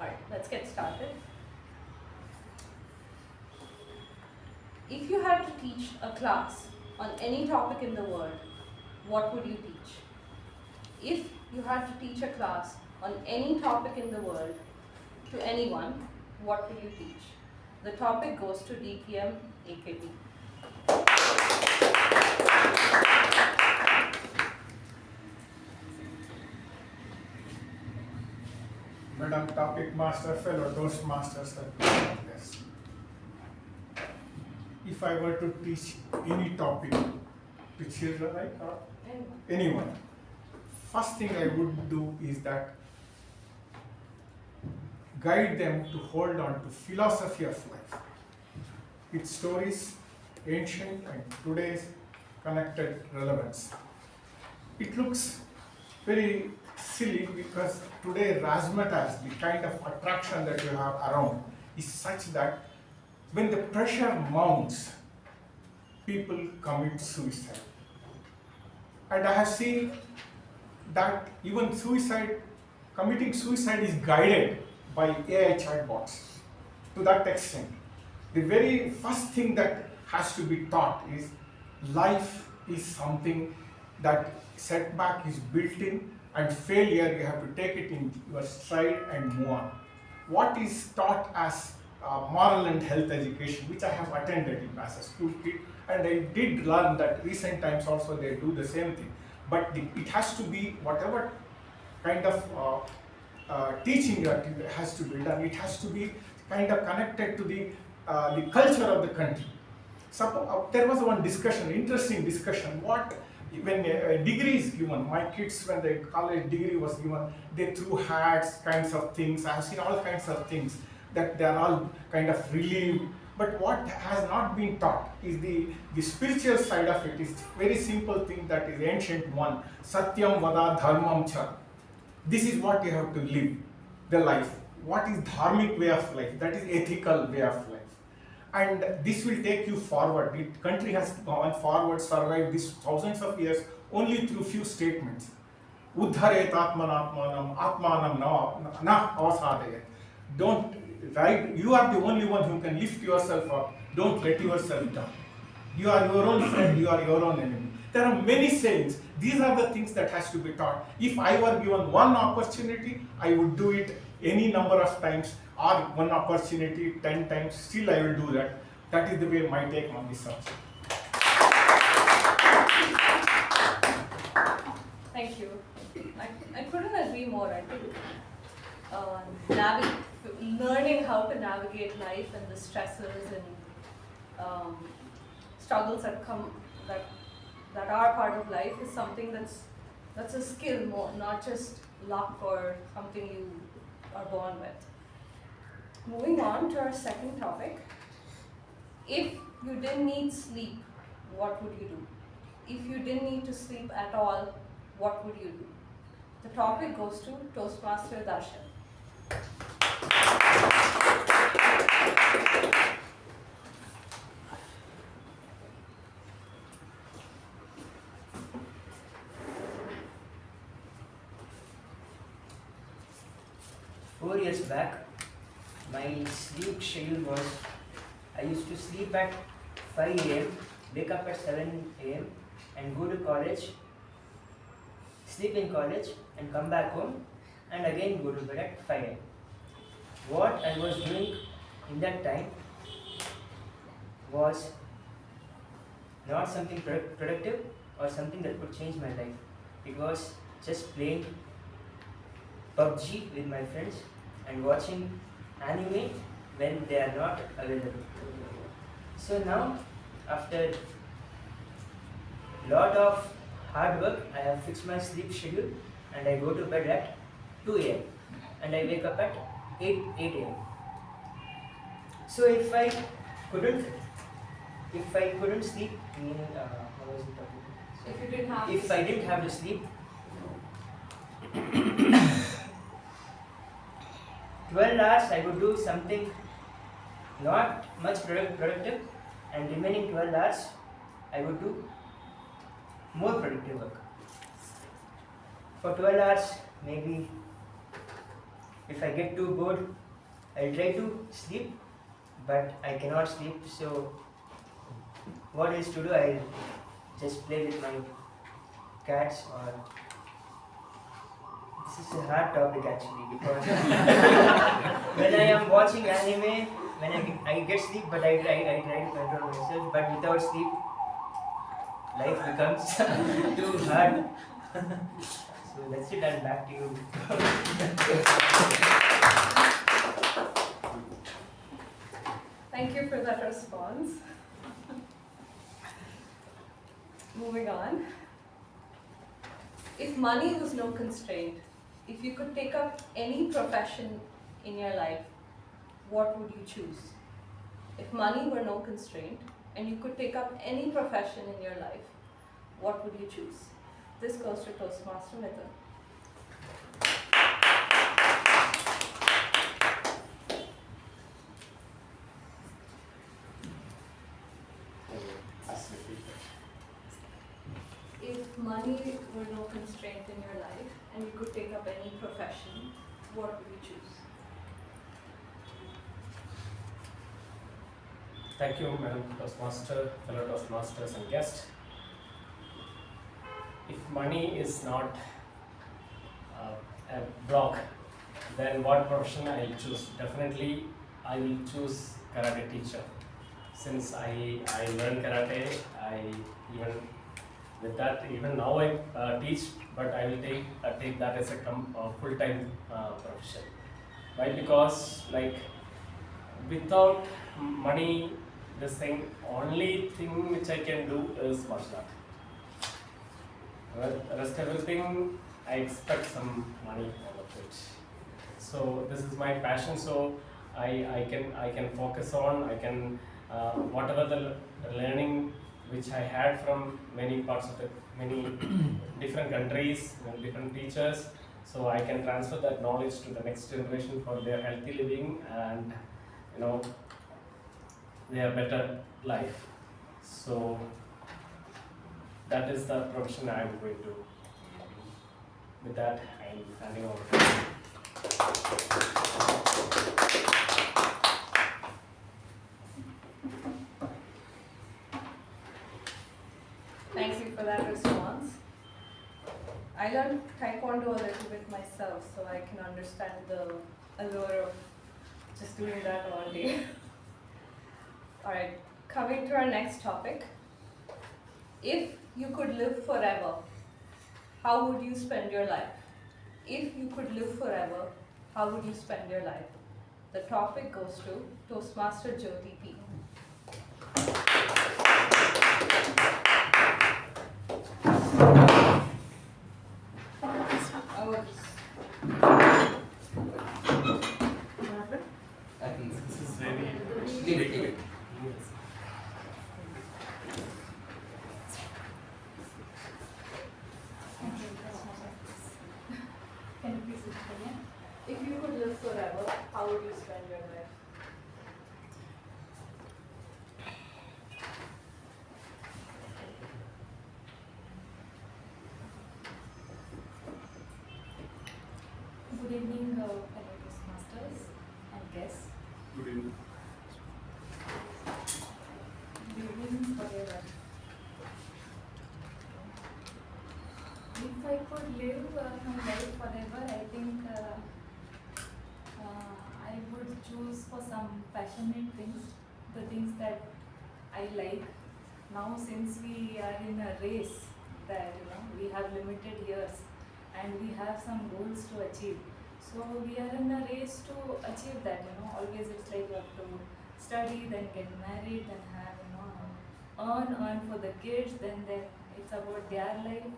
Alright, let's get started. If you had to teach a class on any topic in the world, what would you teach? If you had to teach a class on any topic in the world to anyone, what would you teach? The topic goes to DPM AKT. Madam Topic Master, fellow Toastmasters, yes. If I were to teach any topic to children, right, or anyone, first thing I would do is that guide them to hold on to philosophy of life, its stories, ancient and today's connected relevance. It looks very silly because today razzmatazz, the kind of attraction that you have around, is such that when the pressure mounts, people commit suicide. And I have seen that even committing suicide is guided by AI chatbots to that extent. The very first thing that has to be taught is life is something that setback is built in, and failure you have to take it in your stride and move on. What is taught as moral and health education, which I have attended as a school kid, and I did learn that recent times also they do the same thing. But it has to be whatever kind of teaching that has to be done, it has to be kind of connected to the culture of the country. Suppose there was one discussion, interesting discussion, when a degree is given, my kids when the college degree was given, they threw hats, kinds of things. I have seen all kinds of things that they are all kind of relieved. But what has not been taught is the spiritual side of it. Is very simple thing that is ancient one. Satyam vada dharmam cha. This is what you have to live, the life. What is dharmic way of life? That is ethical way of life. and this will take you forward. The country has gone forward, survived these thousands of years only through few statements. Uddharet atmanatmanam atmanam na asadayat. Don't, right? You are the only one who can lift yourself up. Don't let yourself down. You are your own friend, you are your own enemy. There are many sayings. These are the things that has to be taught. If I were given one opportunity, I would do it any number of times, or one opportunity 10 times, still I will do that. That is the way my take on this subject. Thank you. I couldn't agree more. I think learning how to navigate life and the stresses and struggles that come that are part of life is something that's a skill more, not just luck or something you are born with. Moving on to our second topic. If you didn't need sleep, what would you do? If you didn't need to sleep at all, what would you do? The topic goes to Toastmaster Darshan. Four years back, my sleep schedule was, I used to sleep at 5 a.m., wake up at 7 a.m. and go to college, sleep in college and come back home and again go to bed at 5 a.m. What I was doing in that time was not something productive or something that could change my life. It was just playing PUBG with my friends and watching anime when they are not available. So now, after lot of hard work, I have fixed my sleep schedule and I go to bed at 2 a.m. and I wake up at 8 a.m. So if I couldn't sleep, what was it talking? If I didn't have to sleep, 12 hours I would do something not much productive, and remaining 12 hours I would do more productive work. For 12 hours, maybe if I get too bored, I'll try to sleep, but I cannot sleep, so what is to do? I'll just play with my cats, or this is a hard topic actually, because when I am watching anime, when I get sleep, but I try to control myself, but without sleep, life becomes too hard. So that's it, and back to you. Thank you for that response. Moving on. If money was no constraint, if you could take up any profession in your life, what would you choose? If money were no constraint and you could take up any profession in your life, what would you choose? This goes to Toastmaster Midhun. If money were no constraint in your life and you could take up any profession, what would you choose? Thank you, Madam Toastmaster, fellow Toastmasters and guests. If money is not a block, then what profession I will choose? Definitely, I will choose karate teacher. Since I learned karate, even now I teach, but I will take that as a full-time profession. Why? Because without money, only thing which I can do is martial art. Well, rest everything I expect some money out of it. So this is my passion. So I can focus on, whatever the learning which I had from many different countries, different teachers. So I can transfer that knowledge to the next generation for their healthy living and their better life. So that is the profession I am going to. With that, I am handing over to you. Thank you for that response. I learned Taekwondo a little bit myself, so I can understand the allure of just doing that all day. Alright, coming to our next topic. If you could live forever, how would you spend your life? If you could live forever, how would you spend your life? The topic goes to Toastmaster Jyothi P. I think This is very leave it. Can you please explain? If you could live forever, how would you spend your life? Good evening, fellow Toastmasters and guests. Good evening. Good evening, forever. If I could live my life forever, I think I would choose for some passionate things, the things that I like. Now, since we are in a race that we have limited years and we have some goals to achieve, so we are in a race to achieve that. Always it's like you have to study, then get married, then have earn for the kids, then it's about their life.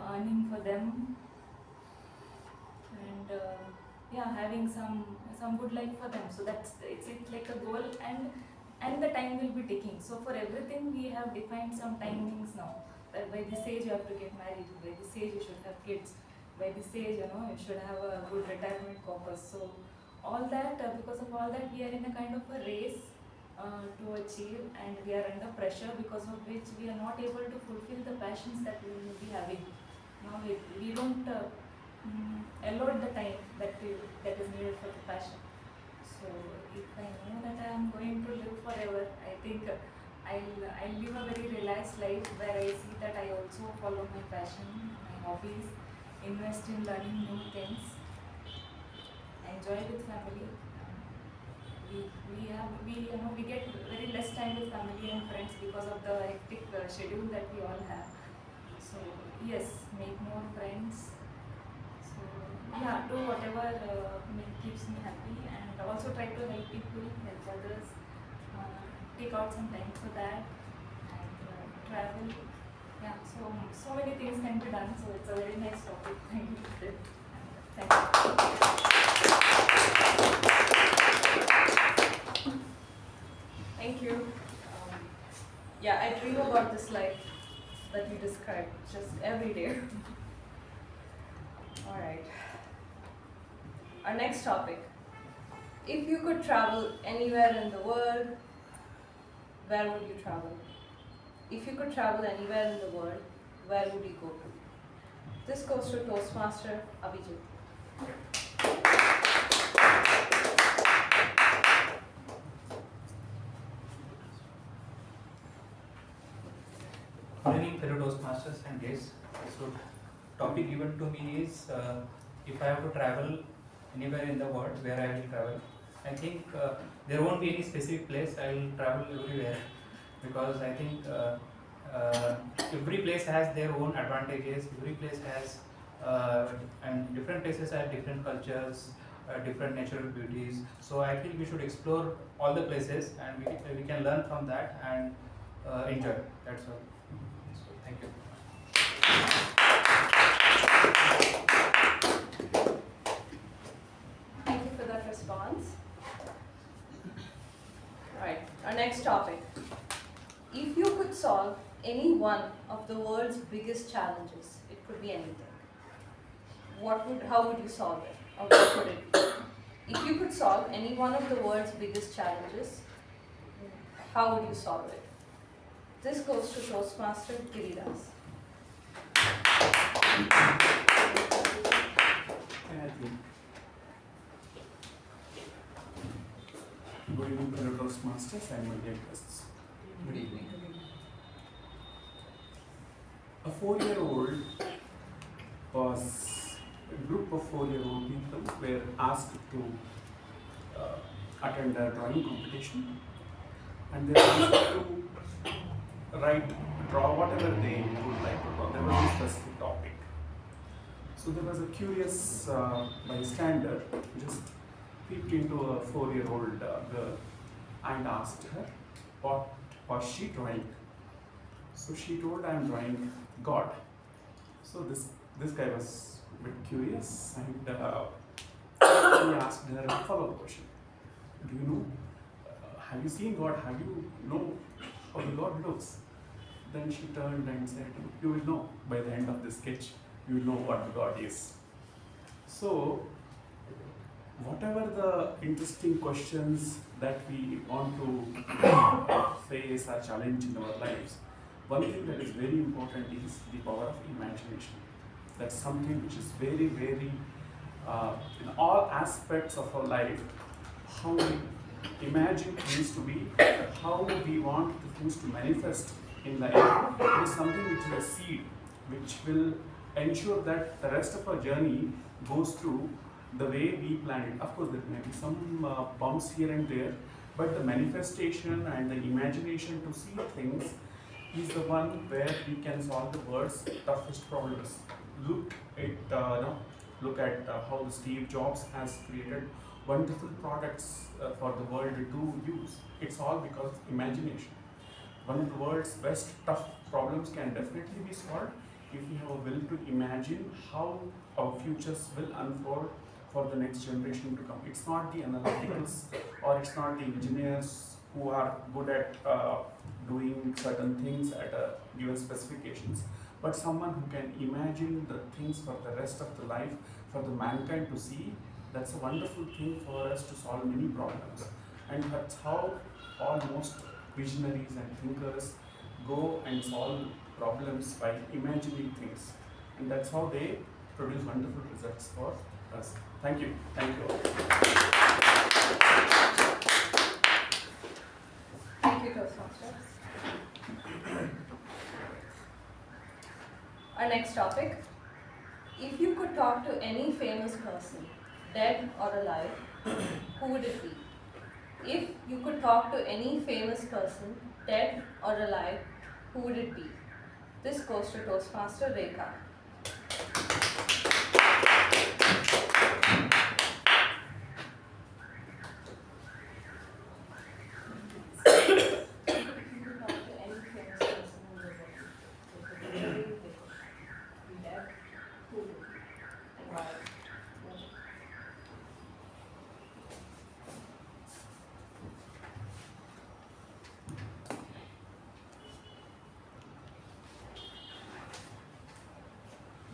Earning for them, and having some good life for them. So it's like a goal, and the time will be ticking. So for everything we have defined some timings now. That by this age you have to get married. By this age you should have kids. By this age you should have a good retirement corpus. So all that because of all that we are in a kind of a race to achieve, and we are under pressure, because of which we are not able to fulfill the passions that we will be having. Now we don't allot the time that is needed for the passion. So if I know that I am going to live forever, I think I'll live a very relaxed life where I see that I also follow my passion, my hobbies, invest in learning new things, enjoy with family. We get very less time with family and friends because of the hectic schedule that we all have. So yes, make more friends. So do whatever keeps me happy, and also try to help people, help others. Take out some time for that, and travel. Yeah, so many things can be done. So it's a very nice topic. Thank you. Thank you. Thank you. I dream about this life that you described just every day. Alright. Our next topic. If you could travel anywhere in the world, where would you travel? If you could travel anywhere in the world, where would you go to? This goes to Toastmaster Abhijit. Good evening, fellow Toastmasters and guests. So, topic given to me is if I have to travel anywhere in the world, where I will travel. I think there won't be any specific place. I will travel everywhere, because I think every place has their own advantages. Every place has and different places have different cultures, different natural beauties. So I feel we should explore all the places, and we can learn from that and enjoy. That's all. So thank you. Thank you for that response. Alright, our next topic. If you could solve any one of the world's biggest challenges, it could be anything, how would you solve it? Or what would it be? If you could solve any one of the world's biggest challenges, how would you solve it? This goes to Toastmaster Giridas. Good evening, fellow Toastmasters and my dear guests. Good evening. A 4-year-old a group of 4-year-old people were asked to attend a drawing competition, and they were asked to draw whatever they would like to draw. There was a specific topic. So there was a curious bystander who just peeped into a 4-year-old girl and asked her what was she drawing. So she told, "I am drawing God." So this guy was a bit curious, and he asked her a follow-up question. Do you know, have you seen God? Have you know how the God looks? Then she turned and said, "You will know by the end of this sketch, you will know what the God is." So, whatever the interesting questions that we want to face or challenge in our lives, one thing that is very important is the power of imagination. That's something which is very, very, in all aspects of our life, how we imagine things to be, how we want the things to manifest in life. It is something which is a seed which will ensure that the rest of our journey goes through the way we plan it. Of course, there may be some bumps here and there, but the manifestation and the imagination to see things is the one where we can solve the world's toughest problems. Look at how the Steve Jobs has created wonderful products for the world to use. It's all because of imagination. One of the world's best tough problems can definitely be solved if we have a will to imagine how our futures will unfold for the next generation to come. It's not the analyticals or it's not the engineers who are good at doing certain things at given specifications, but someone who can imagine the things for the rest of the life for the mankind to see. That's a wonderful thing for us to solve many problems, and that's how almost visionaries and thinkers go and solve problems by imagining things, and that's how they produce wonderful results for us. Thank you. Thank you all. Thank you, Toastmaster. Our next topic. If you could talk to any famous person, dead or alive, who would it be? If you could talk to any famous person, dead or alive, who would it be? This goes to Toastmaster Rekha.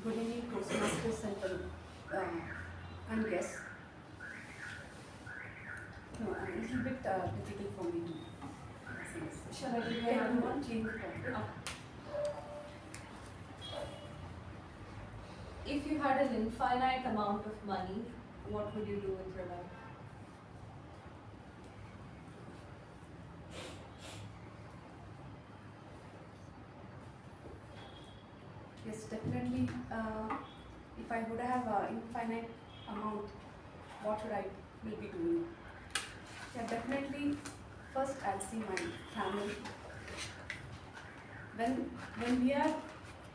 Good evening, Toastmasters and guests. No, a little bit difficult for me to. Shall I do another one? Change the topic. If you had an infinite amount of money, what would you do with your life? Yes, definitely. If I would have an infinite amount, what would I will be doing? Yeah, definitely. First, I'll see my family. When we are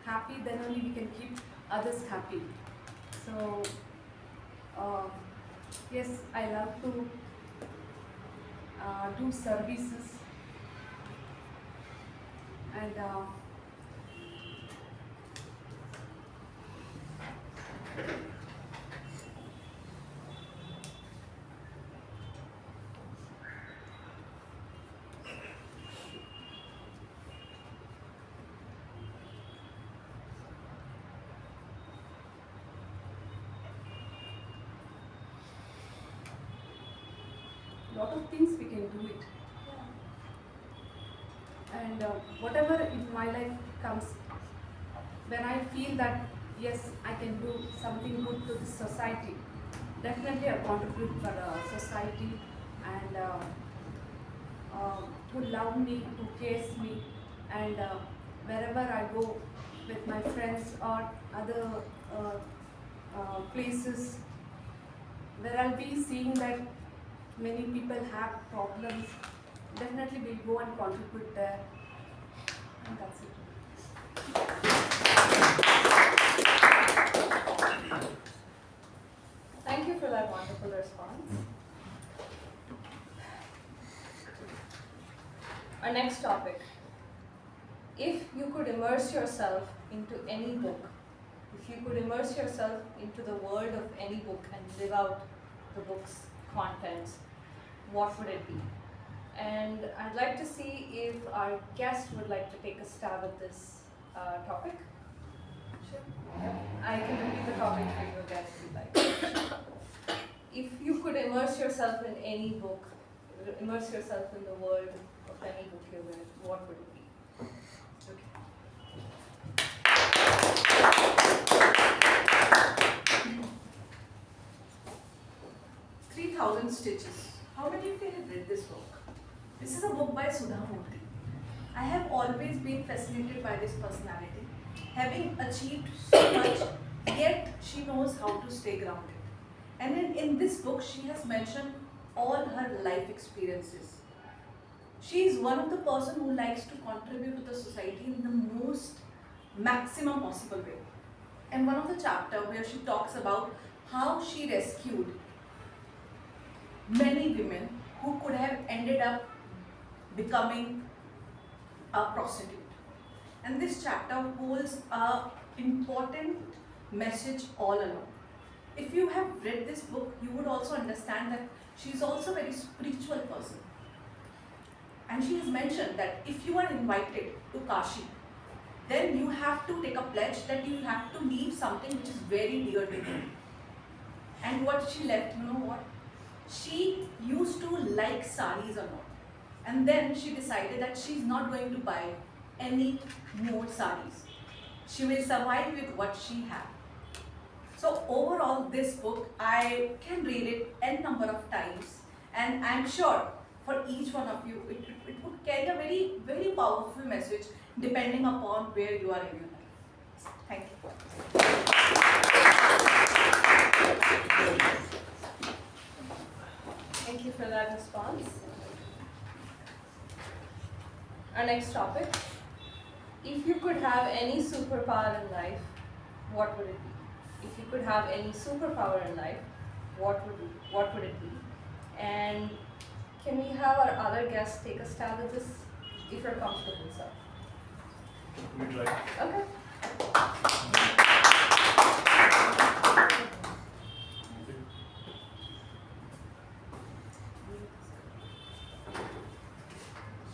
happy, then only we can keep others happy. So, yes, I love to do services and. Lot of things we can do it. and whatever in my life comes, when I feel that yes, I can do something good to this society, definitely I contribute for the society, and who love me, who cares me, and wherever I go with my friends or other places where I'll be seeing that many people have problems, definitely we'll go and contribute there, and that's it. Thank you for that wonderful response. Our next topic. If you could immerse yourself into any book, if you could immerse yourself into the world of any book and live out the book's contents, what would it be? And I'd like to see if our guest would like to take a stab at this topic. Sure. I can repeat the topic for you again if you'd like. If you could immerse yourself in any book, immerse yourself in the world of any book you read, what would it be? Okay. 3,000 Stitches. How many of you have read this book? This is a book by Sudha Murthy. I have always been fascinated by this personality. Having achieved so much, yet she knows how to stay grounded. And in this book, she has mentioned all her life experiences. She is one of the person who likes to contribute to the society in the most maximum possible way. And one of the chapter where she talks about how she rescued many women who could have ended up becoming a prostitute. And this chapter holds an important message all along. If you have read this book, you would also understand that she is also a very spiritual person. And she has mentioned that if you are invited to Kashi, then you have to take a pledge that you have to leave something which is very dear to you. And what she left, you know what? She used to like saris a lot. And then she decided that she's not going to buy any more saris. She will survive with what she has. So overall, this book, I can read it n number of times, and I'm sure for each one of you, it would carry a very, very powerful message depending upon where you are in your life. Thank you. Thank you for that response. Our next topic. If you could have any superpower in life, what would it be? If you could have any superpower in life, what would it be? And can we have our other guests take a stab at this, if you're comfortable, sir? Let me try. Okay.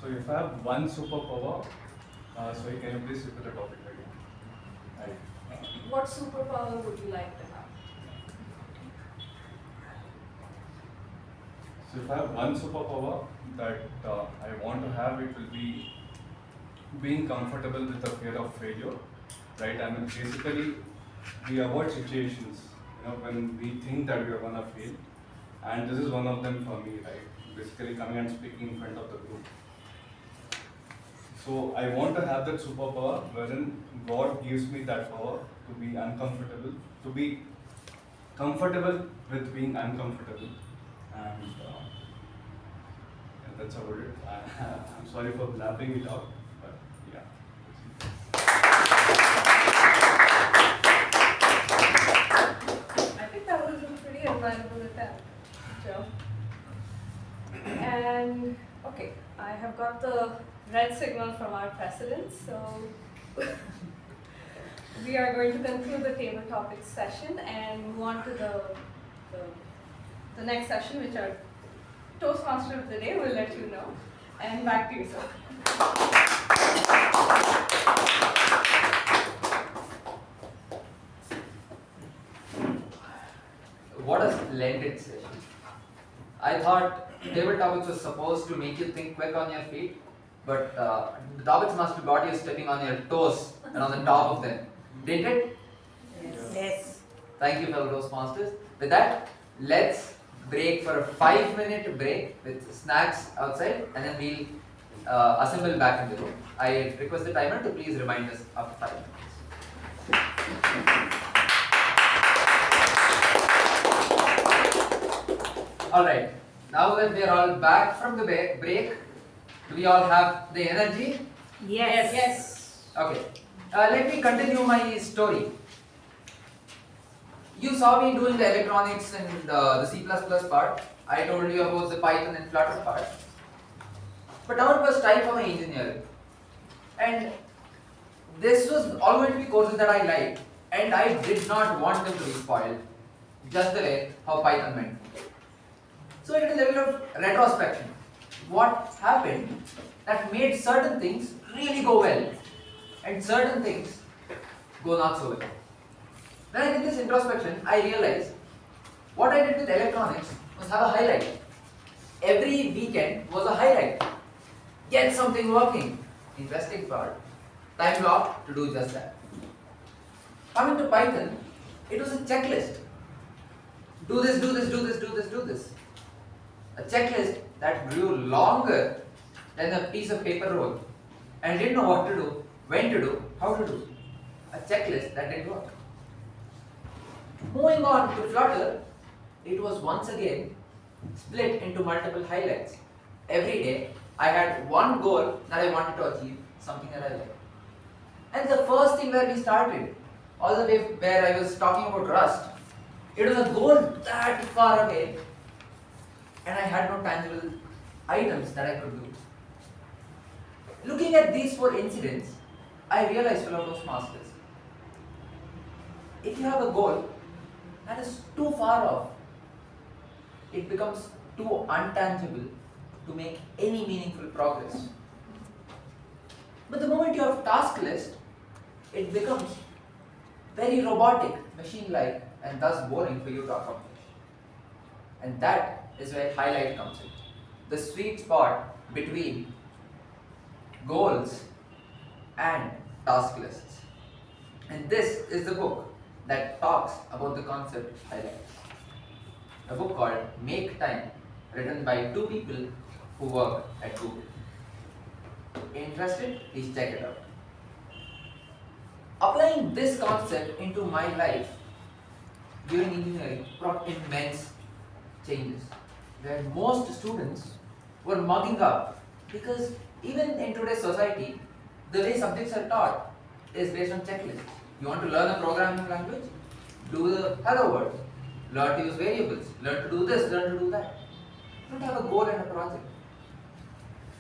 So if I have one superpower, sorry, can you please repeat the topic again? What superpower would you like to have? So if I have one superpower that I want to have, it will be being comfortable with the fear of failure, right? I mean, basically, we avoid situations, when we think that we are gonna fail, and this is one of them for me, right? Basically, coming and speaking in front of the group. So I want to have that superpower wherein God gives me that power to be uncomfortable, to be comfortable with being uncomfortable, and that's about it. I'm sorry for blabbing it out, but yeah. I think that was a pretty admirable attempt, Joe. And okay, I have got the red signal from our president, so we are going to conclude the table topics session and move on to the next session, which are Toastmaster of the Day. We'll let you know. And back to you, sir. What a splendid session. I thought table topics was supposed to make you think quick on your feet, but the topics must have got you stepping on your toes and on the top of them. Didn't it? Yes. Thank you, fellow Toastmasters. With that, let's break for a 5-minute break with snacks outside, and then we'll assemble back in the room. I request the timer to please remind us after 5 minutes. Alright, now that we are all back from the break, do we all have the energy? Yes. Yes. Okay, let me continue my story. You saw me doing the electronics and the C++ part. I told you about the Python and Flutter part. But now it was time for my engineering. And this was all going to be courses that I liked. And I did not want them to be spoiled. Just the way how Python went. So I did a little bit of retrospection. What happened that made certain things really go well and certain things go not so well. When I did this introspection, I realized what I did with electronics was have a highlight. Every weekend was a highlight. Get something working. Interesting part. Time block to do just that. Coming to Python, it was a checklist. Do this, do this, do this, do this, do this. A checklist that grew longer than a piece of paper roll and didn't know what to do, when to do, how to do. A checklist that didn't work. Moving on to Flutter, it was once again split into multiple highlights. Every day, I had one goal that I wanted to achieve, something that I liked. And the first thing where we started, all the way where I was talking about Rust, it was a goal that far away, and I had no tangible items that I could do. Looking at these 4 incidents, I realized, fellow Toastmasters, if you have a goal that is too far off, it becomes too untangible to make any meaningful progress. But the moment you have task list, it becomes very robotic, machine-like, and thus boring for you to accomplish. And that is where highlight comes in. The sweet spot between goals and task lists. And this is the book that talks about the concept of highlights. A book called Make Time, written by 2 people who work at Google. Interested? Please check it out. Applying this concept into my life during engineering brought immense changes, where most students were mugging up, because even in today's society, the way subjects are taught is based on checklists. You want to learn a programming language? Do the hello world. Learn to use variables. Learn to do this, learn to do that. You don't have a goal and a project.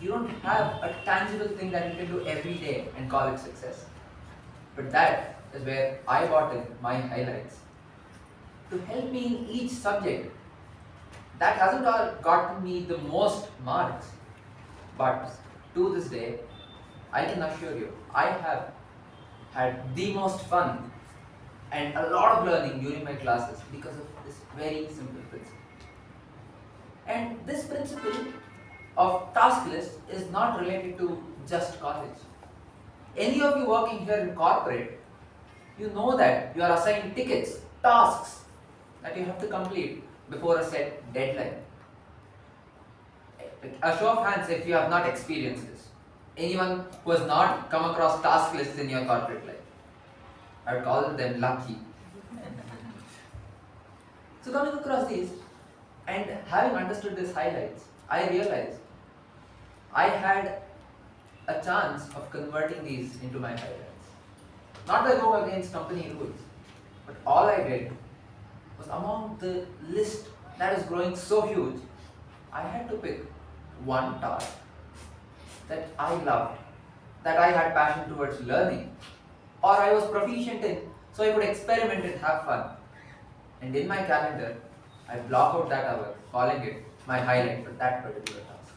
You don't have a tangible thing that you can do every day and call it success. But that is where I brought in my highlights. To help me in each subject, that hasn't gotten me the most marks. But to this day, I can assure you, I have had the most fun and a lot of learning during my classes because of this very simple principle. And this principle of task list is not related to just college. Any of you working here in corporate, you know that you are assigned tickets, tasks that you have to complete before a set deadline. A show of hands if you have not experienced this. Anyone who has not come across task lists in your corporate life. I would call them lucky. So coming across these and having understood these highlights, I realized I had a chance of converting these into my highlights. Not by going against company rules, but all I did was among the list that is growing so huge, I had to pick one task that I loved, that I had passion towards learning, or I was proficient in, so I could experiment and have fun. And in my calendar, I block out that hour, calling it my highlight for that particular task.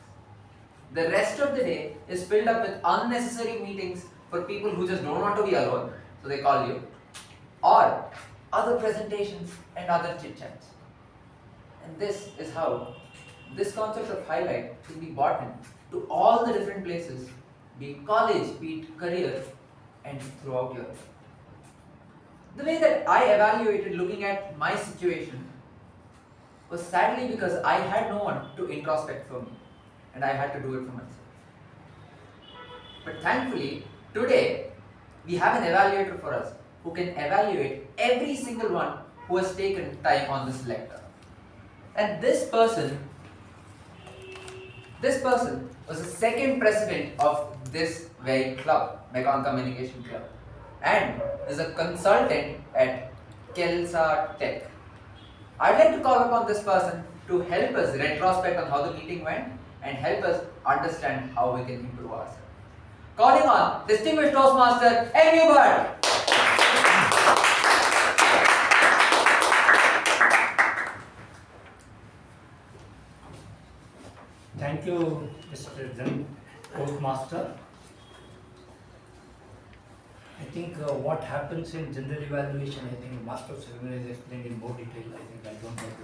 The rest of the day is filled up with unnecessary meetings for people who just don't want to be alone, so they call you, or other presentations and other chit-chats. And this is how this concept of highlight can be brought in to all the different places be it college, be it career, and throughout your life. The way that I evaluated looking at my situation was sadly because I had no one to introspect for me, and I had to do it for myself. But thankfully, today, we have an evaluator for us who can evaluate every single one who has taken time on this lecture. And this person was the second president of this very club, Mekong Communication Club, and is a consultant at Kelsa Tech. I'd like to call upon this person to help us retrospect on how the meeting went and help us understand how we can improve ourselves. Calling on distinguished Toastmaster Bhat. Thank you, Mr. Toastmaster. I think what happens in general evaluation, I think Master of Ceremonies explained in more detail. I think I don't have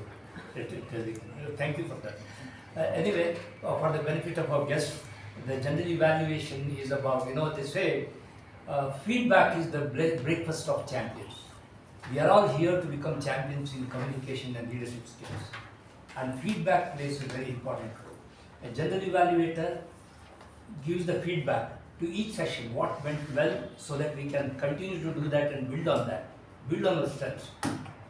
to tell you. Thank you for that. Anyway, for the benefit of our guests, the general evaluation is about, they say, feedback is the breakfast of champions. We are all here to become champions in communication and leadership skills. And feedback plays a very important role. A general evaluator gives the feedback to each session, what went well, so that we can continue to do that and build on our strengths.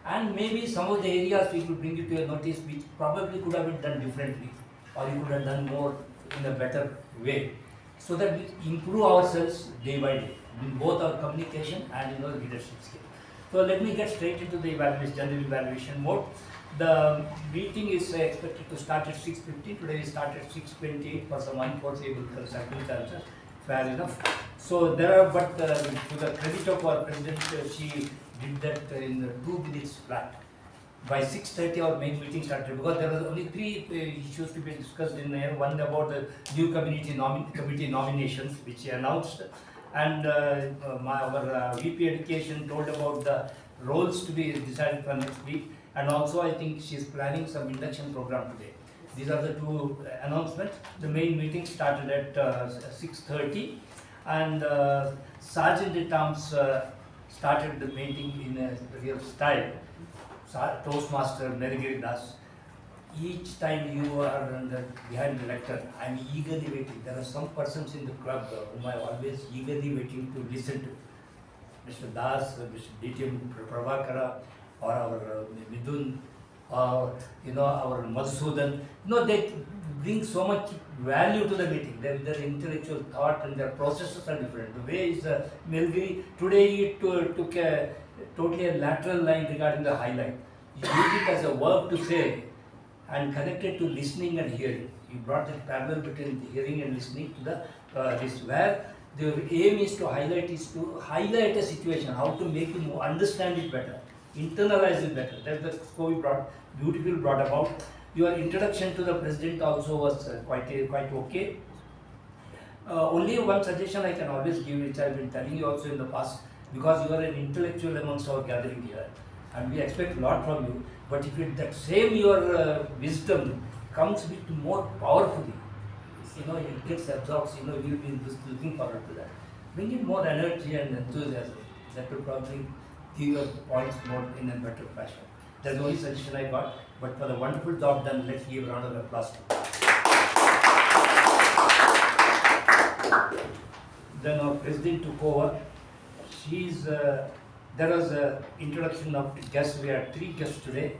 And maybe some of the areas we could bring you to your notice which probably could have been done differently, or you could have done more in a better way, so that we improve ourselves day by day in both our communication and in our leadership skills. So let me get straight into the general evaluation mode. The meeting is expected to start at 6:50. Today we started at 6:28 for some unforeseeable circumstances. Fair enough. So there are, but to the credit of our president, she did that in 2 minutes flat. By 6:30 our main meeting started, because there were only 3 issues to be discussed in there. One about the new committee nominations, which she announced, and our VP Education told about the roles to be decided for next week, and also I think she is planning some induction program today. These are the 2 announcements. The main meeting started at 6:30, and Sergeant at Arms started the meeting in a real style. Toastmaster Malegiri does. Each time you are behind the lectern, I am eagerly waiting. There are some persons in the club whom I am always eagerly waiting to listen to. Mr. Das, Mr. K Prabhakara, or our Midhun, or our Madhusudhan. They bring so much value to the meeting. Their intellectual thought and their processes are different. The way is Malegiri today he took a totally a lateral line regarding the highlight. You used it as a verb to say and connected to listening and hearing. You brought the parallel between hearing and listening to the this, where the aim is to highlight a situation, how to make you understand it better, internalize it better. That's the scope you beautifully brought about. Your introduction to the president also was quite okay. Only one suggestion I can always give, which I've been telling you also in the past, because you are an intellectual amongst our gathering here, and we expect a lot from you. But if that same your wisdom comes a bit more powerfully, it gets absorbed. We'll be looking forward to that. Bring in more energy and enthusiasm. That will probably give your points more in a better fashion. That's the only suggestion I got. But for the wonderful job done, let's give a round of applause to you. Then our president took over. There was an introduction of guests. We had 3 guests today.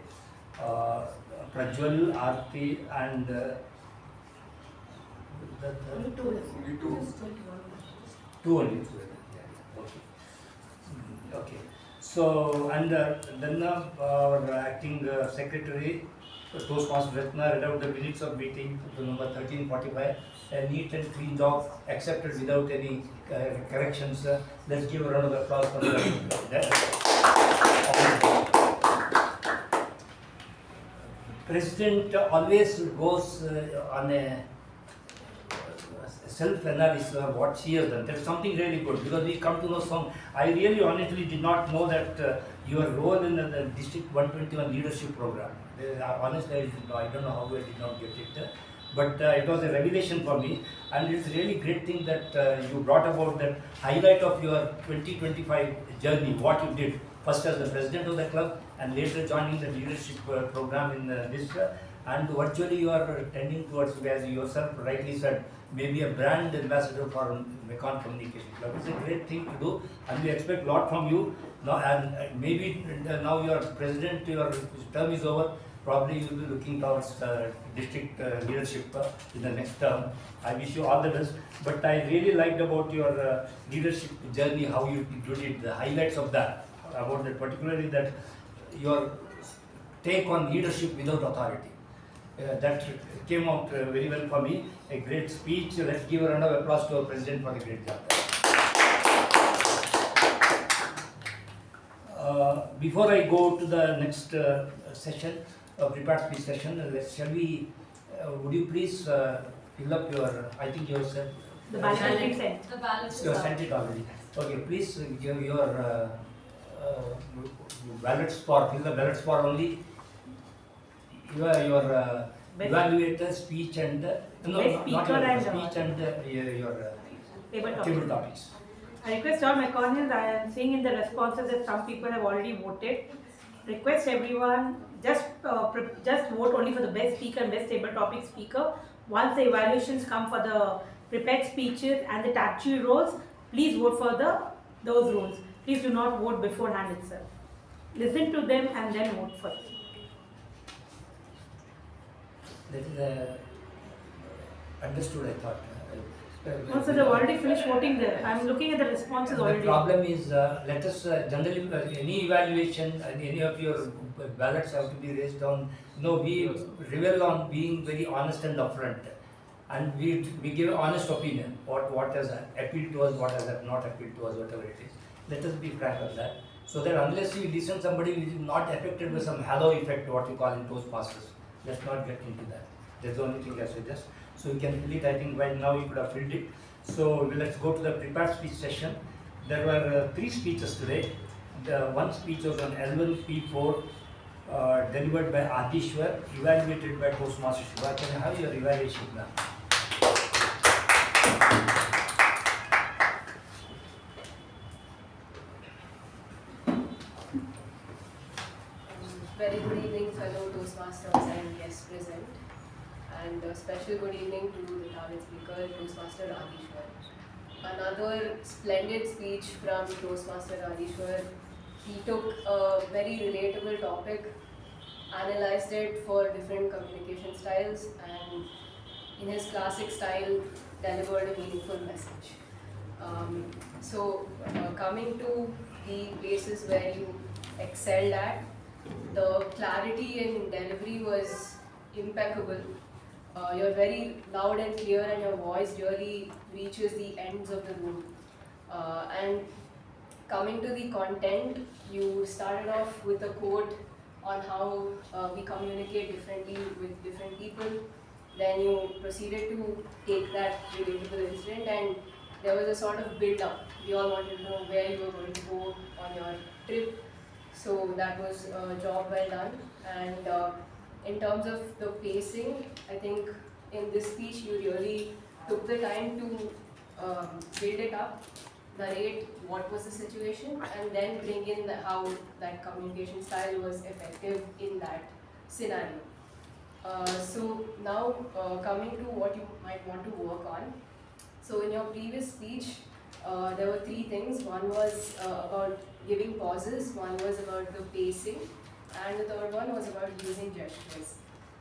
Prajwal, Aarathi, and two only. Okay. So, and then our acting secretary, Toastmaster Rachana, read out the minutes of meeting to number 1345. A neat and clean job, accepted without any corrections. Let's give a round of applause for that. President always goes on a self-analysis of what she has done. That's something really good, because we come to know some. I really honestly did not know that your role in the District 121 leadership program. Honestly, I don't know how I did not get it. but it was a revelation for me, and it's really great thing that you brought about that highlight of your 2025 journey, what you did first as the president of the club and later joining the leadership program in this, and virtually you are tending towards, as you yourself rightly said, maybe a brand ambassador for Mekon Communication Club. It's a great thing to do, and we expect a lot from you. Now, and maybe now you are president, your term is over. Probably you will be looking towards district leadership in the next term. I wish you all the best. But I really liked about your leadership journey, how you did it, the highlights of that, about that, particularly that your take on leadership without authority. That came out very well for me. A great speech. Let's give a round of applause to our president for a great job. Before I go to the next session, prepared speech session, shall we, would you please fill up your, I think you have sent. The ballot has been sent. The ballot is You have out. sent it already. Okay, please give your ballots for, fill the ballots for only your evaluator speech and, no, Best not speaker your and, speech and your table table topics. I request all my colleagues, I am seeing in the responses that some people have already voted. Request everyone, just vote only for the best speaker and best table topic speaker. Once the evaluations come for the prepared speeches and the TAPG roles, please vote for those roles. Please do not vote beforehand itself. Listen to them and then vote for them. That is understood, I thought. Also, they've already finished voting there. I'm looking at the responses already. The problem is, let us generally, any evaluation and any of your ballots have to be raised on, we revel on being very honest and upfront. And we give honest opinion, what has appealed to us, what has not appealed to us, whatever it is. Let us be frank on that. So that unless you listen somebody who is not affected by some halo effect, what you call in Toastmasters, let's not get into that. That's the only thing I suggest. So you can fill it, I think by now you could have filled it. So let's go to the prepared speech session. There were 3 speeches today. The one speech was on L1 P4, delivered by Aadishwar, evaluated by Toastmaster Shuba. Can I have your evaluation now? Very good evening, fellow Toastmasters and guests present. And a special good evening to the target speaker, Toastmaster Aadishwar. Another splendid speech from Toastmaster Aadishwar. He took a very relatable topic, analyzed it for different communication styles, and in his classic style, delivered a meaningful message. Coming to the places where you excelled at, the clarity in delivery was impeccable. You're very loud and clear, and your voice really reaches the ends of the room. And coming to the content, you started off with a quote on how we communicate differently with different people. Then you proceeded to take that relatable incident, and there was a sort of build-up. We all wanted to know where you were going to go on your trip. So that was a job well done. And in terms of the pacing, I think in this speech you really took the time to build it up, narrate what was the situation, and then bring in how that communication style was effective in that scenario. So now coming to what you might want to work on. So in your previous speech, there were 3 things. One was about giving pauses, one was about the pacing, and the third one was about using gestures.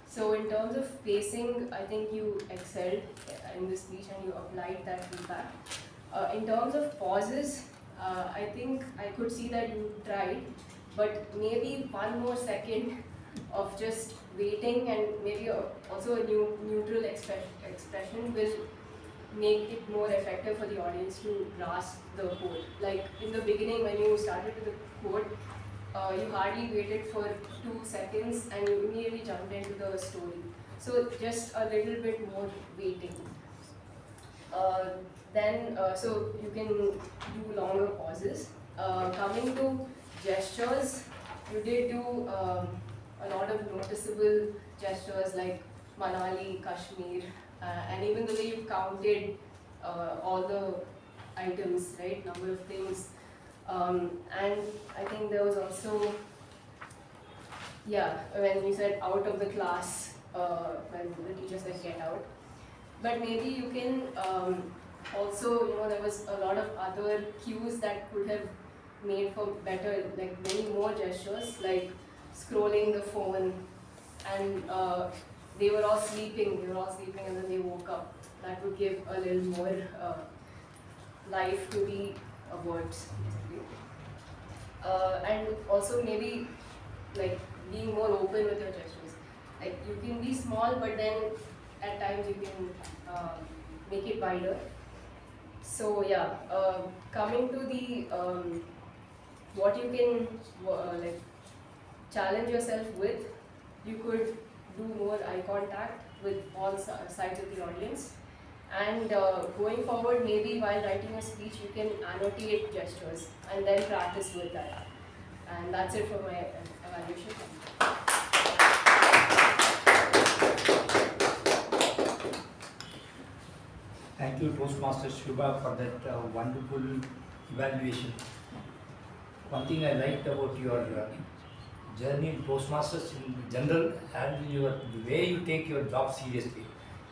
So in terms of pacing, I think you excelled in this speech and you applied that feedback. In terms of pauses, I think I could see that you tried, but maybe one more second of just waiting, and maybe also a neutral expression will make it more effective for the audience to grasp the quote. Like in the beginning when you started with the quote, you hardly waited for 2 seconds and you immediately jumped into the story. So just a little bit more waiting. So you can do longer pauses. Coming to gestures, you did do a lot of noticeable gestures like Manali, Kashmir, and even the way you counted all the items, right, number of things. And I think there was also, yeah, when you said out of the class, when the teacher said get out. But maybe you can also, there was a lot of other cues that could have made for better, like many more gestures, like scrolling the phone, and they were all sleeping and then they woke up. That would give a little more life to the words, basically. And also maybe like being more open with your gestures. Like you can be small, but then at times you can make it wider. So yeah, coming to the what you can like challenge yourself with, you could do more eye contact with all sides of the audience. And going forward, maybe while writing a speech, you can annotate gestures and then practice with that. And that's it for my evaluation. Thank you, Toastmaster Shuba, for that wonderful evaluation. One thing I liked about your journey in Toastmasters in general, and the way you take your job seriously.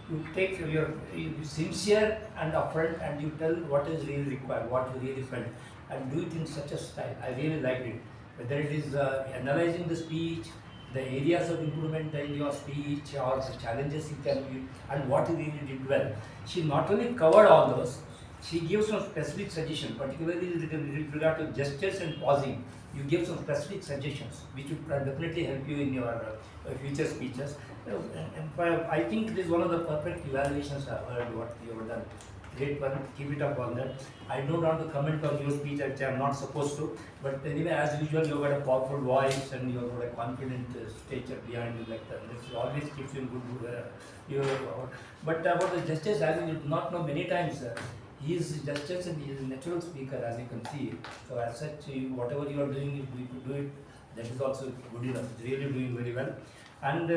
You take you're sincere and upfront, and you tell what is really required, what you really felt, and do it in such a style. I really liked it. Whether it is analyzing the speech, the areas of improvement in your speech, or the challenges you can use, and what you really did well. She not only covered all those, she gives some specific suggestions, particularly with regard to gestures and pausing. You give some specific suggestions, which would definitely help you in your future speeches. And I think it is one of the perfect evaluations I've heard what you have done. Great one, keep it up on that. I don't want to comment on your speech, which I'm not supposed to, but anyway, as usual, you've got a powerful voice and you've got a confident stature behind you like that. This always keeps you in good mood. But about the gestures, as you did not know many times, he is gestures and he is a natural speaker, as you can see. So as such, whatever you are doing, if you could do it, that is also good enough. Really doing very well. And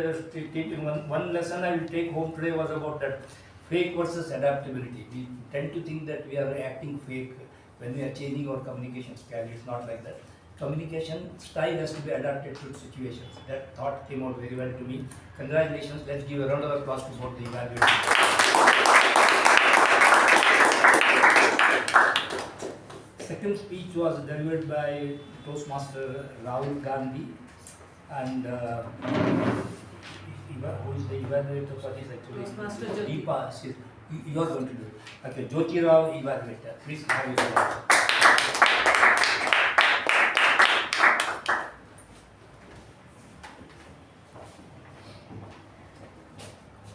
one lesson I will take home today was about that fake versus adaptability. We tend to think that we are acting fake when we are changing our communication style. It's not like that. Communication style has to be adapted to situations. That thought came out very well to me. Congratulations. Let's give a round of applause to both the evaluators. Second speech was delivered by Toastmaster Rahul Gandhi, and who is the evaluator for this actually? Toastmaster Jyothi P. You are going to do it. Okay, Jyothi Rao, evaluator. Please have your applause.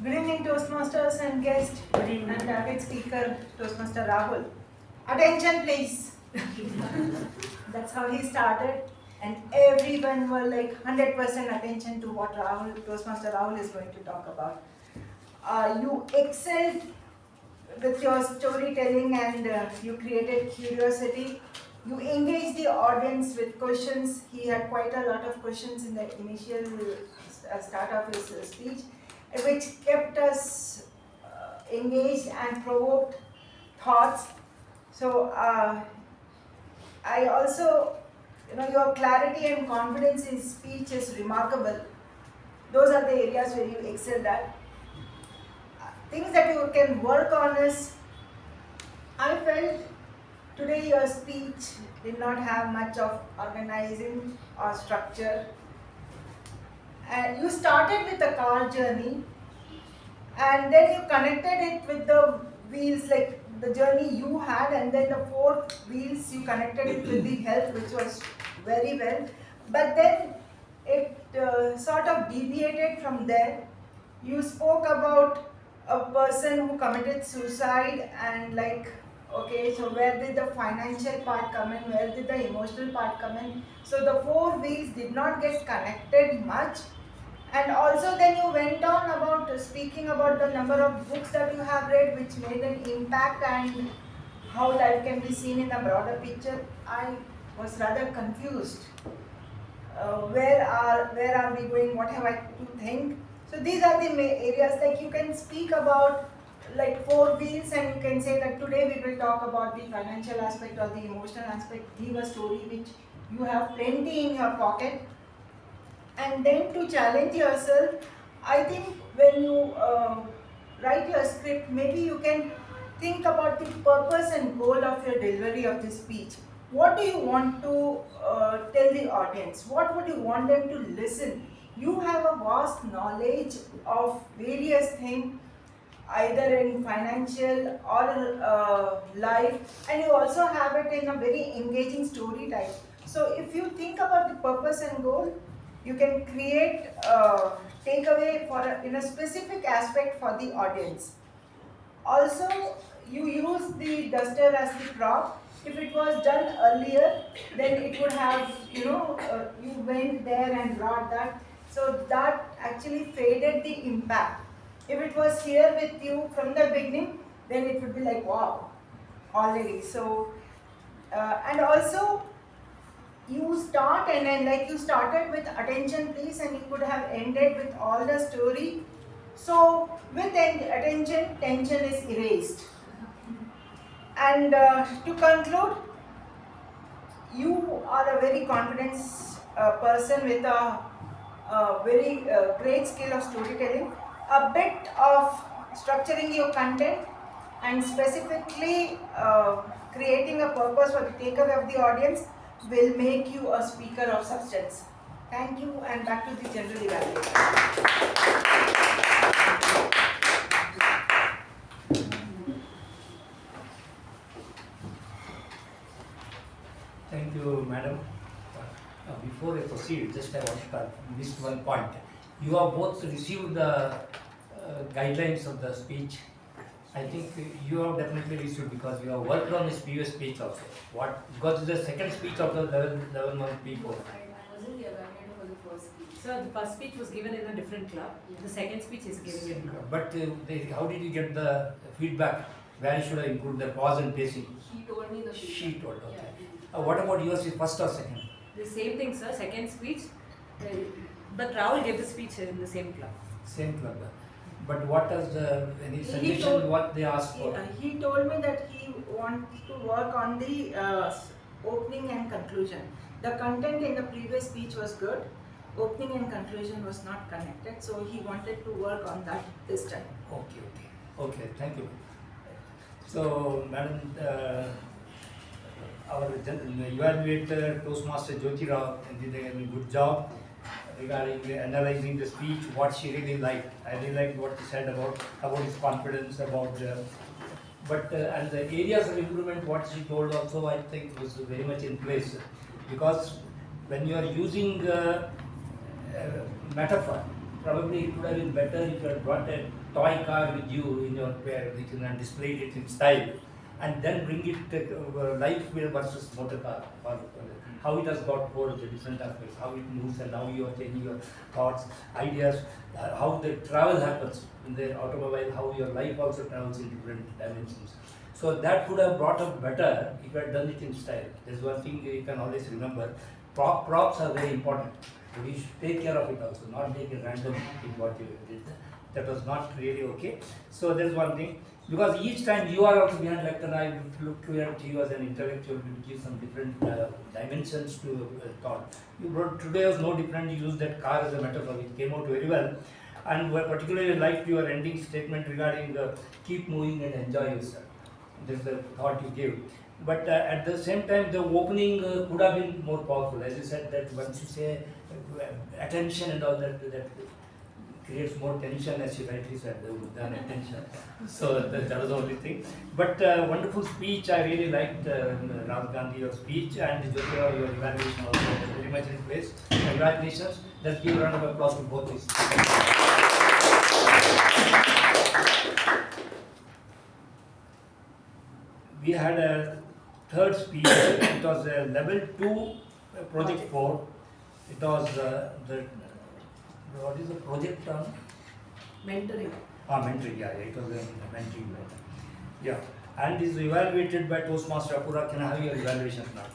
Good evening, Toastmasters and guests. Good evening. And target speaker, Toastmaster Rahul. Attention, please. That's how he started, and everyone were like 100% attention to what Toastmaster Rahul is going to talk about. You excelled with your storytelling, and you created curiosity. You engaged the audience with questions. He had quite a lot of questions in the initial start of his speech, which kept us engaged and provoked thoughts. So I also, your clarity and confidence in speech is remarkable. Those are the areas where you excelled at. Things that you can work on is, I felt today your speech did not have much of organizing or structure. And you started with a car journey, and then you connected it with the wheels, like the journey you had, and then the 4 wheels you connected it with the health, which was very well. But then it sort of deviated from there. You spoke about a person who committed suicide, and like, okay, so where did the financial part come in, where did the emotional part come in? So the 4 wheels did not get connected much. And also then you went on about speaking about the number of books that you have read, which made an impact, and how that can be seen in a broader picture. I was rather confused. Where are we going? What have I to think? So these are the areas, like you can speak about like 4 wheels, and you can say that today we will talk about the financial aspect or the emotional aspect. Give a story which you have plenty in your pocket. And then to challenge yourself, I think when you write your script, maybe you can think about the purpose and goal of your delivery of the speech. What do you want to tell the audience? What would you want them to listen? You have a vast knowledge of various things, either in financial or life, and you also have it in a very engaging story type. So if you think about the purpose and goal, you can create takeaway for in a specific aspect for the audience. Also, you use the duster as the prop. If it was done earlier, then it would have, you went there and brought that. So that actually faded the impact. If it was here with you from the beginning, then it would be like, wow, already. So, and also, you start and then like you started with attention please, and you could have ended with all the story. So with attention, tension is erased. And to conclude, you are a very confident person with a very great skill of storytelling, a bit of structuring your content, and specifically creating a purpose for the takeaway of the audience will make you a speaker of substance. Thank you, and back to the general evaluator. Thank you, madam. Before I proceed, just I want to miss one point. You have both received the guidelines of the speech. I think you have definitely received because you have worked on this previous speech also. Because it's the second speech of the level 1 people. I wasn't the evaluator for the first speech. So the first speech was given in a different club. The second speech is given in now. But how did you get the feedback? Where should I improve the pause and pacing? He told me the feedback. She told, okay. Yeah. What about yours, first or second? The same thing, sir. Second speech. But Rahul gave the speech in the same club. Same club. But what does any suggestion what they asked for? He told me that he wants to work on the opening and conclusion. The content in the previous speech was good. Opening and conclusion was not connected, so he wanted to work on that this time. Okay, thank you. So, madam, our evaluator, Toastmaster Jyothi did a good job regarding analyzing the speech, what she really liked. I really liked what she said about his confidence, and the areas of improvement, what she told also, I think was very much in place. Because when you are using metaphor, probably it would have been better if you had brought a toy car with you in your pair, and displayed it in style, and then bring it life versus motor car, how it has got forged, the different aspects, how it moves and how you are changing your thoughts, ideas, how the travel happens in the automobile, how your life also travels in different dimensions. So that could have brought up better if you had done it in style. There's one thing you can always remember, props are very important. We should take care of it also, not make a random in what you did. That was not really okay. So there's one thing. Because each time you are also behind lectern, I look to you as an intellectual to give some different dimensions to thought. Today was no different. You used that car as a metaphor. It came out very well. And we particularly liked your ending statement regarding keep moving and enjoy yourself. That's the thought you gave. But at the same time, the opening could have been more powerful. As you said, that once you say attention and all that creates more tension, as you rightly said, than attention. So that was the only thing. But wonderful speech. I really liked Rahul Gandhi, your speech, and Jyothi, your evaluation also very much in place. Congratulations. Let's give a round of applause to both these. We had a third speech. It was a level 2 project 4. It was what is the project term? Mentoring. Mentoring, yeah, it was a mentoring. Yeah, and is evaluated by Toastmaster Apoorva. Can I have your evaluation now?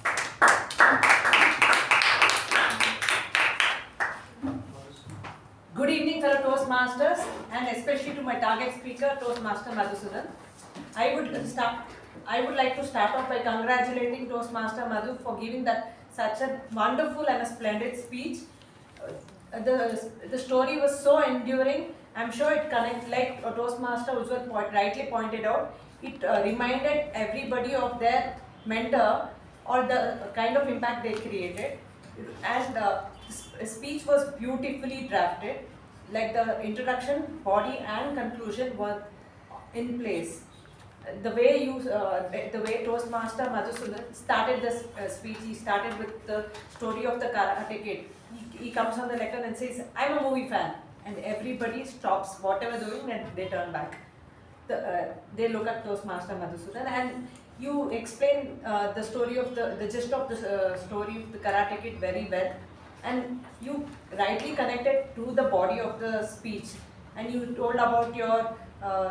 Good evening, fellow Toastmasters, and especially to my target speaker, Toastmaster Madhusudhan. I would like to start off by congratulating Toastmaster Madhu for giving that such a wonderful and a splendid speech. The story was so enduring. I'm sure it connects, like Toastmaster Ujwal rightly pointed out, it reminded everybody of their mentor or the kind of impact they created. And the speech was beautifully drafted, like the introduction, body and conclusion were in place. The way Toastmaster Madhusudhan started this speech, he started with the story of the Karate Kid. He comes on the lectern and says, "I'm a movie fan," and everybody stops whatever doing and they turn back. They look at Toastmaster Madhusudhan, and you explain the story of the gist of the story of the Karate Kid very well, and you rightly connected to the body of the speech, and you told about your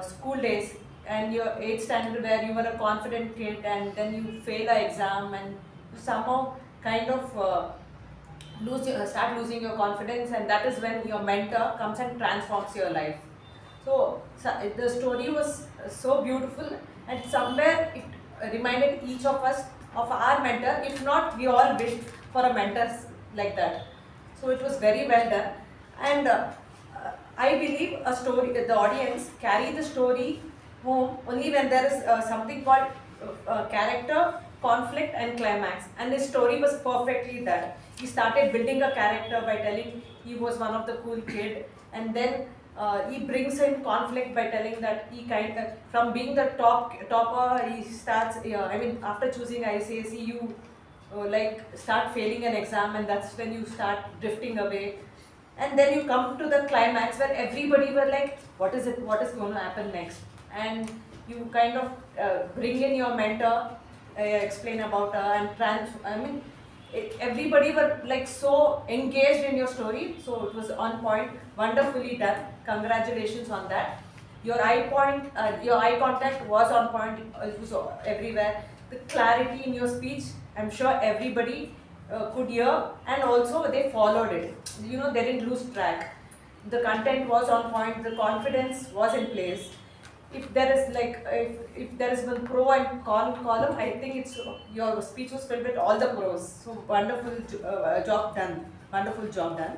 school days and your 8th standard where you were a confident kid and then you fail an exam and you somehow kind of start losing your confidence, and that is when your mentor comes and transforms your life. So the story was so beautiful, and somewhere it reminded each of us of our mentor. If not, we all wished for a mentor like that. So it was very well done, and I believe the audience carry the story home only when there is something called character, conflict and climax, and his story was perfectly that. He started building a character by telling he was one of the cool kid, and then he brings in conflict by telling that he from being the topper, he starts, after choosing ICSE, you start failing an exam, and that's when you start drifting away. And then you come to the climax where everybody were like, what is going to happen next? And you kind of bring in your mentor, explain about her, and everybody were like so engaged in your story. So it was on point, wonderfully done. Congratulations on that. Your eye contact was on point. It was everywhere. The clarity in your speech, I'm sure everybody could hear, and also they followed it. They didn't lose track. The content was on point. The confidence was in place. If there is one pro and con column, I think it's your speech was filled with all the pros. So wonderful job done. Wonderful job done.